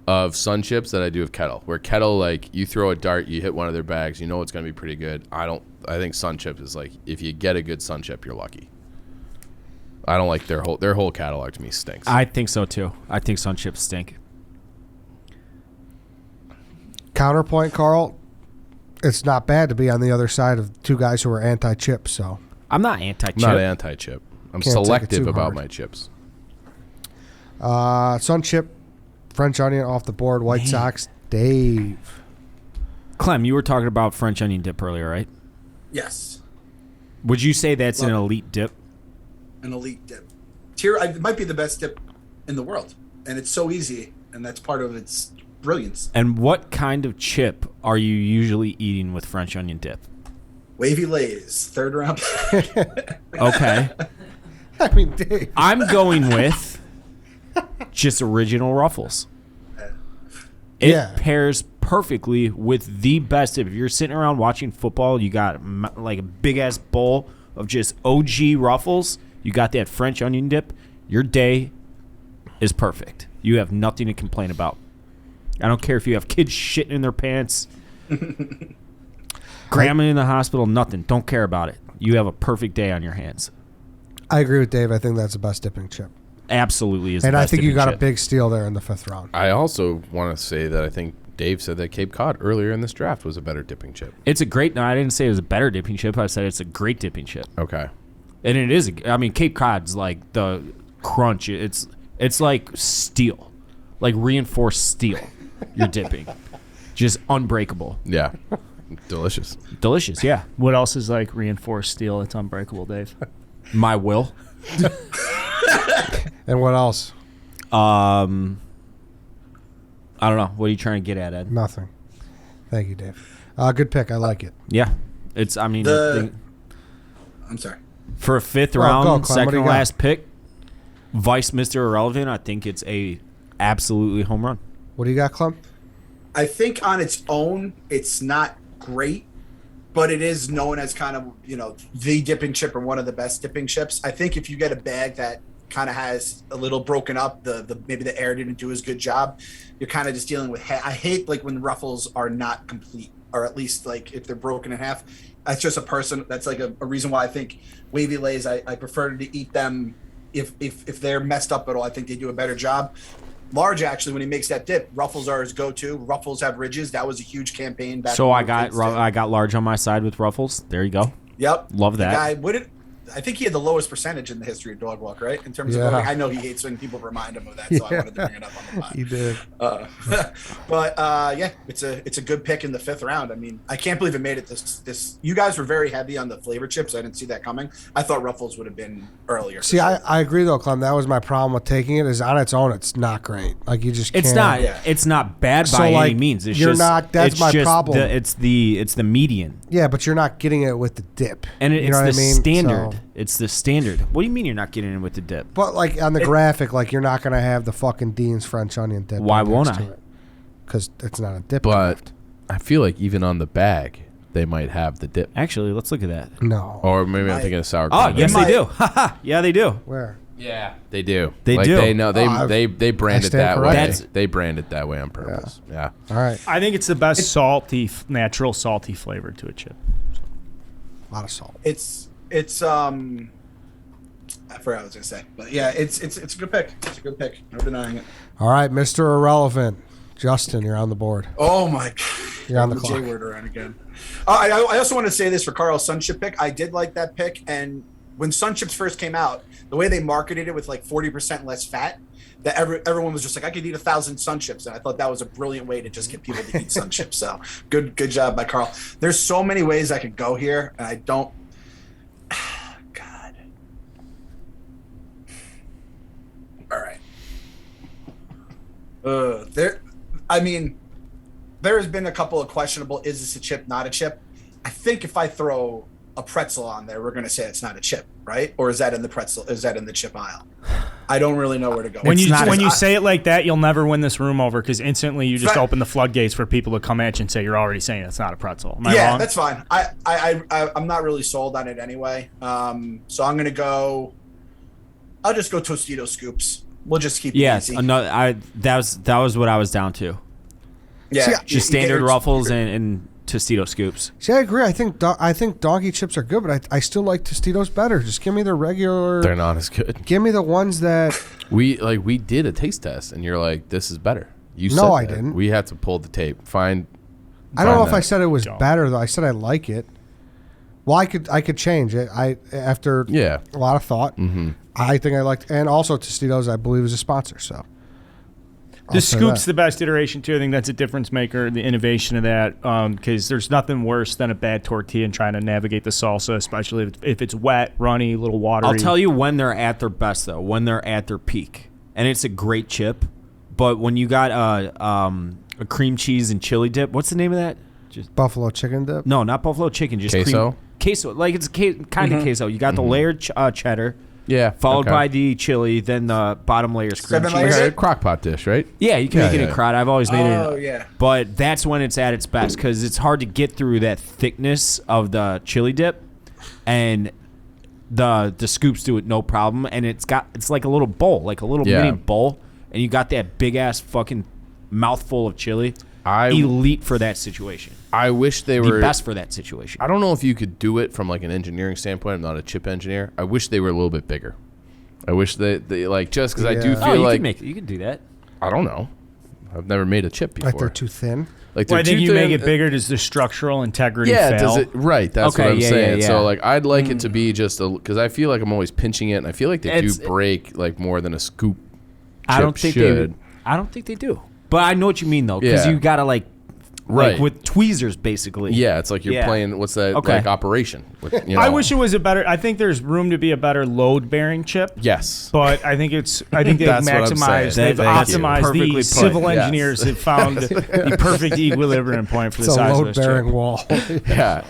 of Sun Chips that I do of kettle. Where kettle, like, you throw a dart, you hit one of their bags, you know it's gonna be pretty good. I think Sun Chips is like, if you get a good Sun Chip, you're lucky. I don't like their whole catalog. To me stinks. I think so too. I think Sun Chips stink. Counterpoint, Carl. It's not bad to be on the other side of two guys who are anti-chip. So I'm not anti-chip. I'm not anti-chip. I'm Can't take it selective too about hard. my chips. Sun Chip, French onion off the board. White Sox, Dave. Clem, you were talking about French onion dip earlier, right? Yes. Would you say that's an Love it. elite dip? An elite dip. It might be the best dip in the world, and it's so easy, and that's part of its brilliance. And what kind of chip are you usually eating with French onion dip? Wavy Lays, third round. Okay. I mean, Dave. I'm going with just original Ruffles. It Yeah. pairs perfectly with the best dip. If you're sitting around watching football, you got like a big ass bowl of just OG Ruffles. You got that French onion dip. Your day is perfect. You have nothing to complain about. I don't care if you have kids shitting in their pants, grandma in the hospital, nothing. Don't care about it. You have a perfect day on your hands. I agree with Dave. I think that's the best dipping chip. Absolutely is. And the I best think you dipping got a chip. big steal there in the 5th round. I also want to say that I think Dave said that Cape Cod earlier in this draft was a better dipping chip. It's a great. No, I didn't say it was a better dipping chip. I said it's a great dipping chip. Okay. And it is. I mean, Cape Cod's like the crunch. It's like steel, like reinforced steel. You're dipping, just unbreakable. Yeah. Delicious. Delicious. Yeah. What else is like reinforced steel? It's unbreakable, Dave. My will. And what else? I don't know. What are you trying to get at, Ed? Nothing. Thank you, Dave. Good pick. I like it. Yeah. It's. I mean, I'm sorry. for a 5th Go, round, Clem. What do second you to got? last pick, Vice Mr. Irrelevant. I think it's a absolutely home run. What do you got, Clem? I think on its own, it's not great, but it is known as kind of, the dipping chip or one of the best dipping chips. I think if you get a bag that kind of has a little broken up, the maybe the air didn't do as good job, you're kind of just dealing with I hate like when Ruffles are not complete, or at least like if they're broken in half. That's just that's like a reason why I think Wavy Lays, I prefer to eat them if they're messed up at all. I think they do a better job. Large, actually, when he makes that dip, Ruffles are his go-to. Ruffles have ridges. That was a huge campaign back. So when I we were got kids. I got large on my side with Ruffles. There you go. Yep. Love that. The guy, I think he had the lowest percentage in the history of Dog Walk, right? In terms Yeah. of, I know he hates when people remind him of that, so I wanted to bring it up on the pod. You did. Yeah, it's a good pick in the 5th round. I mean, I can't believe it made it this. You guys were very heavy on the flavor chips. I didn't see that coming. I thought Ruffles would have been earlier. See, I agree though, Clem. That was my problem with taking it. Is on its own, it's not great. Like you just can't. It's not. Yeah. It's not bad So, by like, any means. It's you're just, not- that's it's my just problem. it's the median, Yeah, but you're not getting it with the dip. and You it's know the what I mean? standard. So- It's the standard. What do you mean you're not getting in with the dip? but like on the graphic, like you're not gonna have the fucking Dean's French onion dip. Why won't I? Because it's not a dip. But I feel like even on the bag, they might have the dip. Actually, let's look at that. No. Or maybe I'm thinking of sour cream. Oh, yes, might- they do. Haha. Yeah, they do. Where? Yeah, they do. They like, do. They know. Oh, They brand I it stand that way. corrected. They brand it that way on purpose. Yeah. All right. I think it's the best natural salty flavor to a chip. A lot of salt. It's I forgot what I was gonna say, but yeah, it's a good pick. It's a good pick. No denying it. All right, Mr. Irrelevant. Justin, you're on the board. Oh my god. You're on the J clock. word around again. I also want to say this for Carl's Sun Chip pick. I did like that pick, and when Sun Chips first came out, the way they marketed it with like 40% less fat, that everyone was just like, I could eat 1,000 Sun Chips, and I thought that was a brilliant way to just get people to eat Sun Chips. So good job by Carl. There's so many ways I could go here, and I don't. God. All right. There has been a couple of questionable. Is this a chip? Not a chip? I think if I throw a pretzel on there, we're going to say it's not a chip, right? Or is that in the pretzel? Is that in the chip aisle? I don't really know where to go. When you say it like that, you'll never win this room over because instantly you just open the floodgates for people to come at you and say you're already saying it's not a pretzel. Am I wrong? That's fine. I'm not really sold on it anyway. So I'm going to go. I'll just go Tostito scoops. We'll just keep it easy. That was what I was down to. Yeah, just standard Ruffles and Tostito scoops. See, I agree. I think Donkey chips are good, but I still like Tostitos better. Just give me the regular. They're not as good. Give me the ones that we did a taste test, and you're like, "This is better." You said no, I that. didn't. We had to pull the tape. I don't know if I said it was better though. I said I like it. Well, I could change it. After a lot of thought. Mm-hmm. I think I liked, and also Tostitos, I believe, is a sponsor. So the scoop's the best iteration too. I think that's a difference maker. The innovation of that, because there's nothing worse than a bad tortilla and trying to navigate the salsa, especially if it's wet, runny, a little watery. I'll tell you when they're at their best though. When they're at their peak, and it's a great chip. But when you got a cream cheese and chili dip, what's the name of that? Just buffalo chicken dip? No, not buffalo chicken. Just queso. Queso, like it's kind of queso. You got the layered cheddar. Yeah. Followed by the chili, then the bottom layer's cream cheese. Like a crock pot dish, right? Yeah, you can make it in crock. I've always made it. Oh, yeah. But that's when it's at its best because it's hard to get through that thickness of the chili dip, and the scoops do it no problem. And it's like a little bowl, like a little mini bowl, and you got that big ass fucking mouthful of chili. Elite for that situation. I wish they were the best for that situation. I don't know if you could do it from like an engineering standpoint. I'm not a chip engineer. I wish they were a little bit bigger. I wish they like just because I do feel like you can do that. I don't know. I've never made a chip before. Like they're too thin. Like they're I think too you thin. make it bigger. Does the structural integrity fail? Does it right? That's what I'm saying. Yeah. So like I'd like it to be just because I feel like I'm always pinching it, and I feel like they do break like more than a scoop. I don't think they do. But I know what you mean though, because you gotta like with tweezers basically. Yeah, it's like you're playing. What's that? Like operation. With, I wish it was a better. I think there's room to be a better load bearing chip. Yes, but I think they've maximized. They've optimized. The civil engineers have found the perfect equilibrium point for the size of this chip. It's a load bearing wall. Yeah.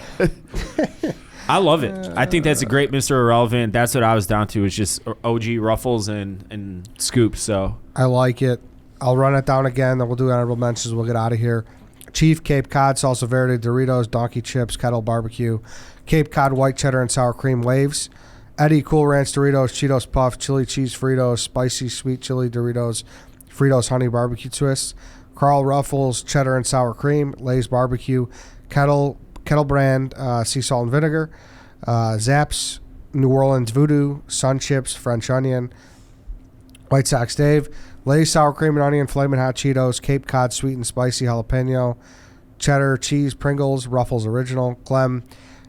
I love it. I think that's a great Mr. Irrelevant. That's what I was down to. Is just OG Ruffles and scoops. So I like it. I'll run it down again. Then we'll do honorable mentions. We'll get out of here. Chief, Cape Cod, Salsa Verde, Doritos, Donkey Chips, Kettle Barbecue, Cape Cod White Cheddar and Sour Cream Waves, Eddie Cool Ranch Doritos, Cheetos Puffs, Chili Cheese Fritos, Spicy Sweet Chili Doritos, Fritos Honey Barbecue Twists, Carl Ruffles, Cheddar and Sour Cream, Lay's Barbecue, Kettle Brand, Sea Salt and Vinegar, Zaps, New Orleans Voodoo, Sun Chips, French Onion, White Sox Dave, Lay's Sour Cream and Onion, Flamin Hot Cheetos, Cape Cod Sweet and Spicy Jalapeno, Cheddar Cheese Pringles, Ruffles Original, Clem,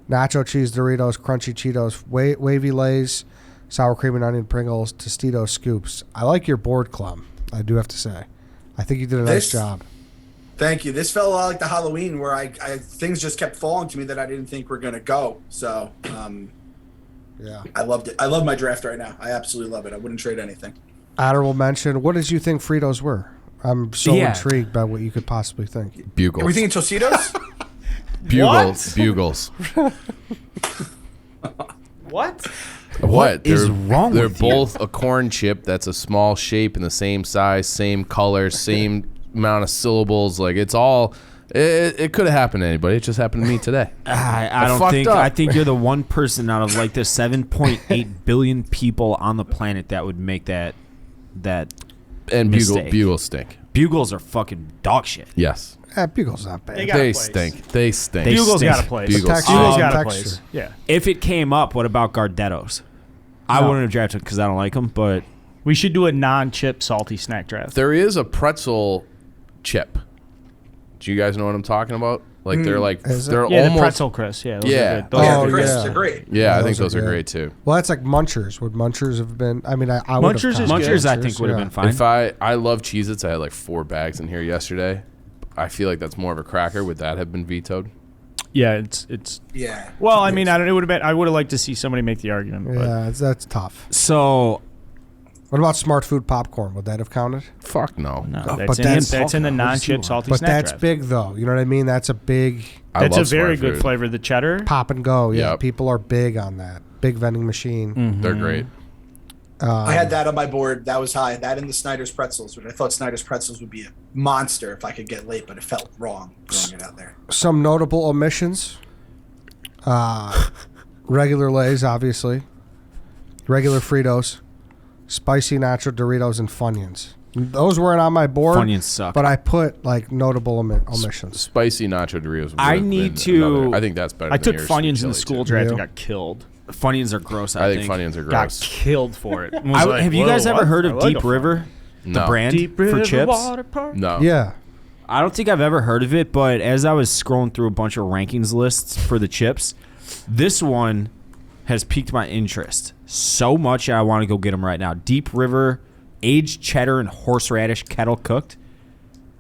Nacho Cheese Doritos, Crunchy Cheetos, Wavy Lays, Sour Cream and Onion Pringles, Tostitos Scoops. I like your board, Clem. I do have to say. I think you did a nice job. Thank you. This felt a lot like the Halloween where I things just kept falling to me that I didn't think were going to go. So, yeah. I loved it. I love my draft right now. I absolutely love it. I wouldn't trade anything. Honorable mention. What did you think Fritos were? I'm so intrigued by what you could possibly think. Bugles. Are we thinking Tostitos? Bugles. What? What is wrong They're with you? both a corn chip that's a small shape and the same size, same color, same amount of syllables. Like it's all. It could have happened to anybody. It just happened to me today. I don't think. I think you're the one person out of like the 7.8 billion people on the planet that would make that And mistake. bugles stink. Bugles are fucking dog shit. Yes. Bugles not bad. They stink. They stink. Bugles got a place. Bugles. Bugles got a Texture. place. Yeah. If it came up, what about Gardettos? I wouldn't have drafted because I don't like them, but We should do a non-chip salty snack draft. There is a pretzel chip. Do you guys know what I'm talking about? Like they're Yeah, almost the pretzel crisps. Yeah, those Yeah. are good. Those Yeah, are the good. crisps are great. Yeah, I think Those those are are good. great too. Well, that's like Munchers. Would Munchers have been? I mean, I would Munchers have is gone good. Munchers, I think, would have been fine. If I love Cheez-Its, I had like 4 bags in here yesterday. I feel like that's more of a cracker. Would that have been vetoed? Yeah, it's. Yeah. Well, I mean, I don't. It would have been. I would have liked to see somebody make the argument. But Yeah, that's tough. So What about Smart Food popcorn? Would that have counted? Fuck no. no, Oh, that's but in, that's- that's in the non-chip salty But snack that's draft. big though. You know what I mean? That's a big I That's a love very Smart good Food. flavor. The cheddar. pop and go. Yeah, Yep. people are big on that. Big vending machine. They're great. I had that on my board. That was high. That and the Snyder's pretzels, which I thought Snyder's pretzels would be a monster if I could get late, but it felt wrong throwing it out there. Some notable omissions. Regular Lays, obviously. Regular Fritos. Spicy Nacho Doritos and Funyuns. Those weren't on my board. Funyuns suck. But I put like notable omissions. Spicy nacho Doritos. I would've need been to- another- I think that's better. I than took yours, Funyuns in chili the school too. draft and Yeah. got killed. Funyuns are gross. I think Funyuns are Got gross. killed for it. Was like, have you whoa, guys ever what? heard I of like Deep a River? No. The brand Deep River for chips? Water Park? No. Yeah. I don't think I've ever heard of it, but as I was scrolling through a bunch of rankings lists for the chips, this one has piqued my interest so much I want to go get them right now. Deep River, aged cheddar and horseradish kettle cooked.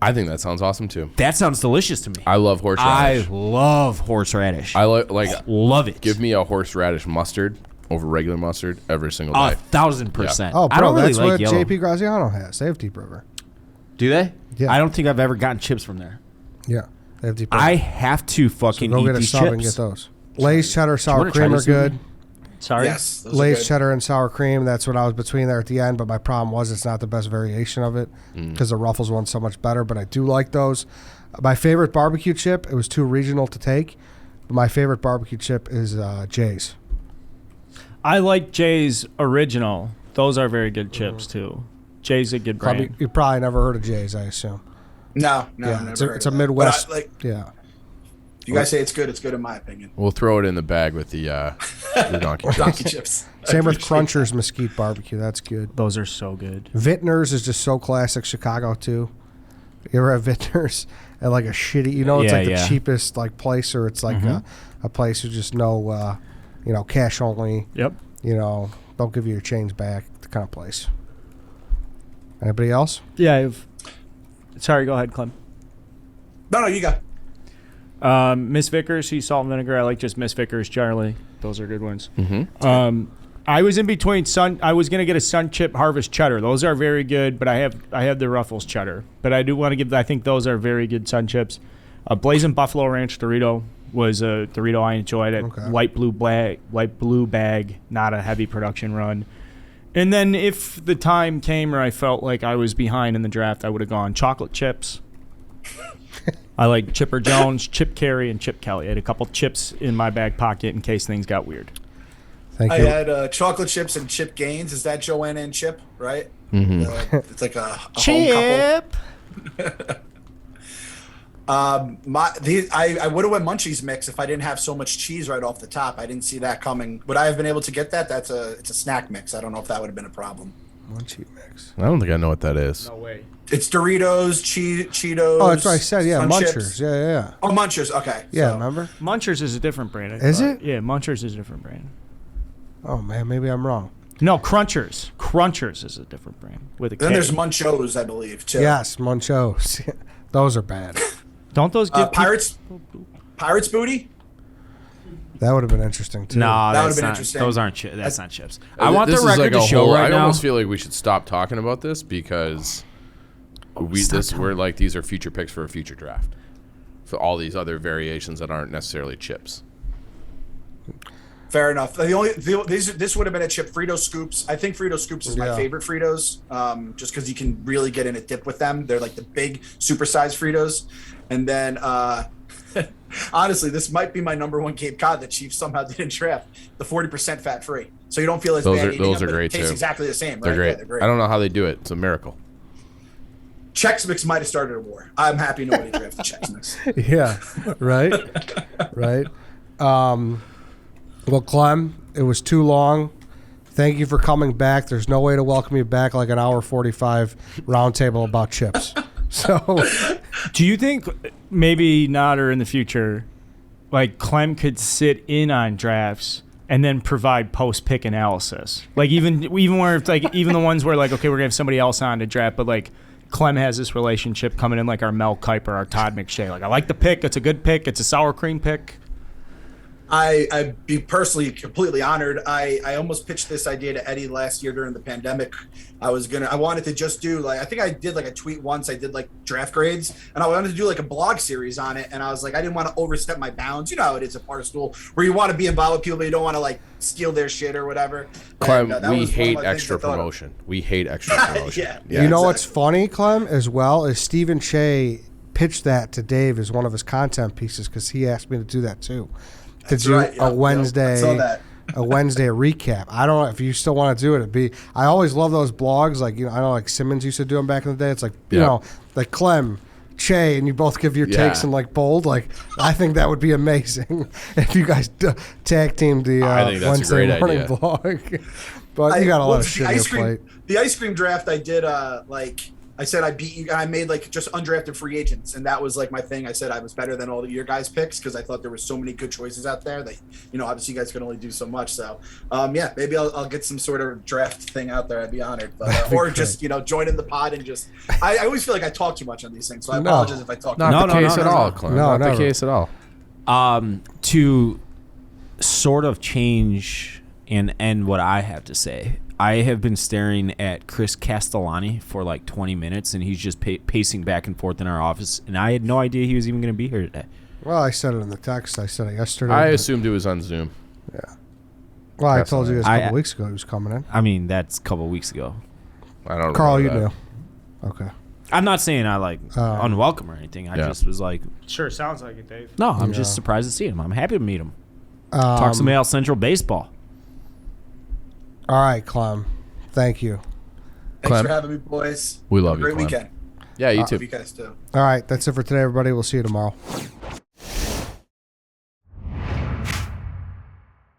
I think that sounds awesome too. That sounds delicious to me. I love horseradish. I love horseradish. I like love it. give me a horseradish mustard over regular mustard every single day. 1,000%. Oh, I bro, don't really that's like what yellow. JP Graziano has. They have Deep River. Do they? Yeah. I don't think I've ever gotten chips from there. Yeah. They have Deep River. I have to So fucking go eat get a these sub chips. and get those. Lay's cheddar sour wanna try cream are this with good. me? Sorry. Yes. Those are Lay's good. cheddar and sour cream. That's what I was between there at the end. But my problem was it's not the best variation of it because the Ruffles one's so much better. But I do like those. My favorite barbecue chip. It was too regional to take. But my favorite barbecue chip is Jay's. I like Jay's original. Those are very good chips too. Jay's a good brand. You probably never heard of Jay's, I assume. No, Yeah, never it's a- heard it's of a that. Midwest- But like, Yeah. if you guys say it's good in my opinion. We'll throw it in the bag with the donkey chips. Donkey chips. I Same with appreciate Crunchers Mesquite Barbecue. That's good. Those are so good. Vintners is just so classic Chicago too. You ever have Vintners at like a shitty, it's Yeah, like the yeah. cheapest like place, or it's like a place who just know, cash only. Yep. Don't give you your change back. The kind of place. Anybody else? Yeah. Sorry. Go ahead, Clem. No, you got. Miss Vickers, sea salt and vinegar. I like just Miss Vickers, Charlie. Those are good ones. Mm-hmm. I was in between I was gonna get a Sun Chip Harvest cheddar. Those are very good, but I have the Ruffles cheddar. But I do want to give. I think those are very good Sun Chips. Blazing Buffalo Ranch Dorito was a Dorito I enjoyed. It Okay. light blue bag, not a heavy production run. And then if the time came where I felt like I was behind in the draft, I would have gone chocolate chips. I like Chipper Jones, Chip Carey, and Chip Kelly. I had a couple chips in my back pocket in case things got weird. Thank I you. had chocolate chips and Chip Gaines. Is that Joanna and Chip? Right. Mm-hmm. It's like a home couple. I would have went Munchies mix if I didn't have so much cheese right off the top. I didn't see that coming. Would I have been able to get that? It's a snack mix. I don't know if that would have been a problem. Munchie mix. I don't think I know what that is. No way. It's Doritos, Cheetos. Oh, that's what I said. Yeah, Sun Munchers. Chips. Yeah. Oh, Munchers. Okay. Yeah, so- remember? Munchers is a different brand. Is it? Yeah, Munchers is a different brand. Oh man, maybe I'm wrong. No, Crunchers. Crunchers is a different brand with a K. Then there's Munchos, I believe, too. Yes, Munchos. Those are bad. Don't those give Pirates Booty. That would have been interesting too. No, That that's would've been not. interesting. Those aren't chips. That's not chips. I want This the is record like to a show whole, right I now. almost feel like we should stop talking about this because we're like these are future picks for a future draft for all these other variations that aren't necessarily chips. Fair enough. This would have been a chip. Frito Scoops. I think Frito Scoops is my Yeah. favorite Fritos, just because you can really get in a dip with them. They're like the big, supersized Fritos. And then, honestly, this might be my number one Cape Cod that Chiefs somehow didn't draft. The 40% fat free, so you don't feel as bad eating Those them, are but great it tastes too. exactly the same. They're right? great. Yeah, they're great. I don't know how they do it. It's a miracle. Chex Mix might have started a war. I'm happy nobody drafted Chex Mix. Yeah, right, right. Well, Clem, it was too long. Thank you for coming back. There's no way to welcome you back like an hour 45 roundtable about chips. So, Do you think maybe not or in the future, like Clem could sit in on drafts and then provide post-pick analysis. Like even where it's like even the ones where like, okay, we're gonna have somebody else on to draft, but like Clem has this relationship coming in like our Mel Kiper, our Todd McShay. Like I like the pick. It's a good pick. It's a sour cream pick. I'd be personally completely honored. I almost pitched this idea to Eddie last year during the pandemic. I wanted to just do like, I think I did like a tweet once. I did like draft grades and I wanted to do like a blog series on it. And I was like, I didn't want to overstep my bounds. You know how it is at Barstool where you want to be involved with people, but you don't want to like steal their shit or whatever. Clem, we hate extra promotion. We hate extra promotion. Yeah, you know what's funny, Clem, as well, is Stephen Shea pitched that to Dave as one of his content pieces because he asked me to do that too. To do a Wednesday recap. I don't know if you still want to do it. I always love those blogs. Like, I know like Simmons used to do them back in the day. It's like, you know, like Clem, Che, and you both give your takes in like bold. Like, I think that would be amazing if you guys tag teamed the Wednesday morning blog. But you got a lot of shit on your plate. The ice cream draft I did, I said I beat you. I made like just undrafted free agents, and that was like my thing. I said I was better than all of your guys' picks because I thought there were so many good choices out there that obviously you guys can only do so much. So maybe I'll get some sort of draft thing out there. I'd be honored, but or just join in the pod and just. I always feel like I talk too much on these things, so I apologize if I talk. Not the case at all, Clem. Not the case at all. To sort of change and end what I have to say. I have been staring at Chris Castellani for like 20 minutes, and he's just pacing back and forth in our office, and I had no idea he was even going to be here today. Well, I said it in the text. I said it yesterday. I assumed it was on Zoom. Yeah. Well, I told you guys a couple weeks ago he was coming in. I mean, that's a couple weeks ago. I don't know. Carl, you knew. Okay. I'm not saying I like unwelcome or anything. I just was like... Sure, sounds like it, Dave. No, I'm just surprised to see him. I'm happy to meet him. Talk some AL Central baseball. All right, Clem. Thank you. Thanks for having me, boys. We love you, Great Clem. weekend. Yeah, you too. You guys too. All right, that's it for today, everybody. We'll see you tomorrow.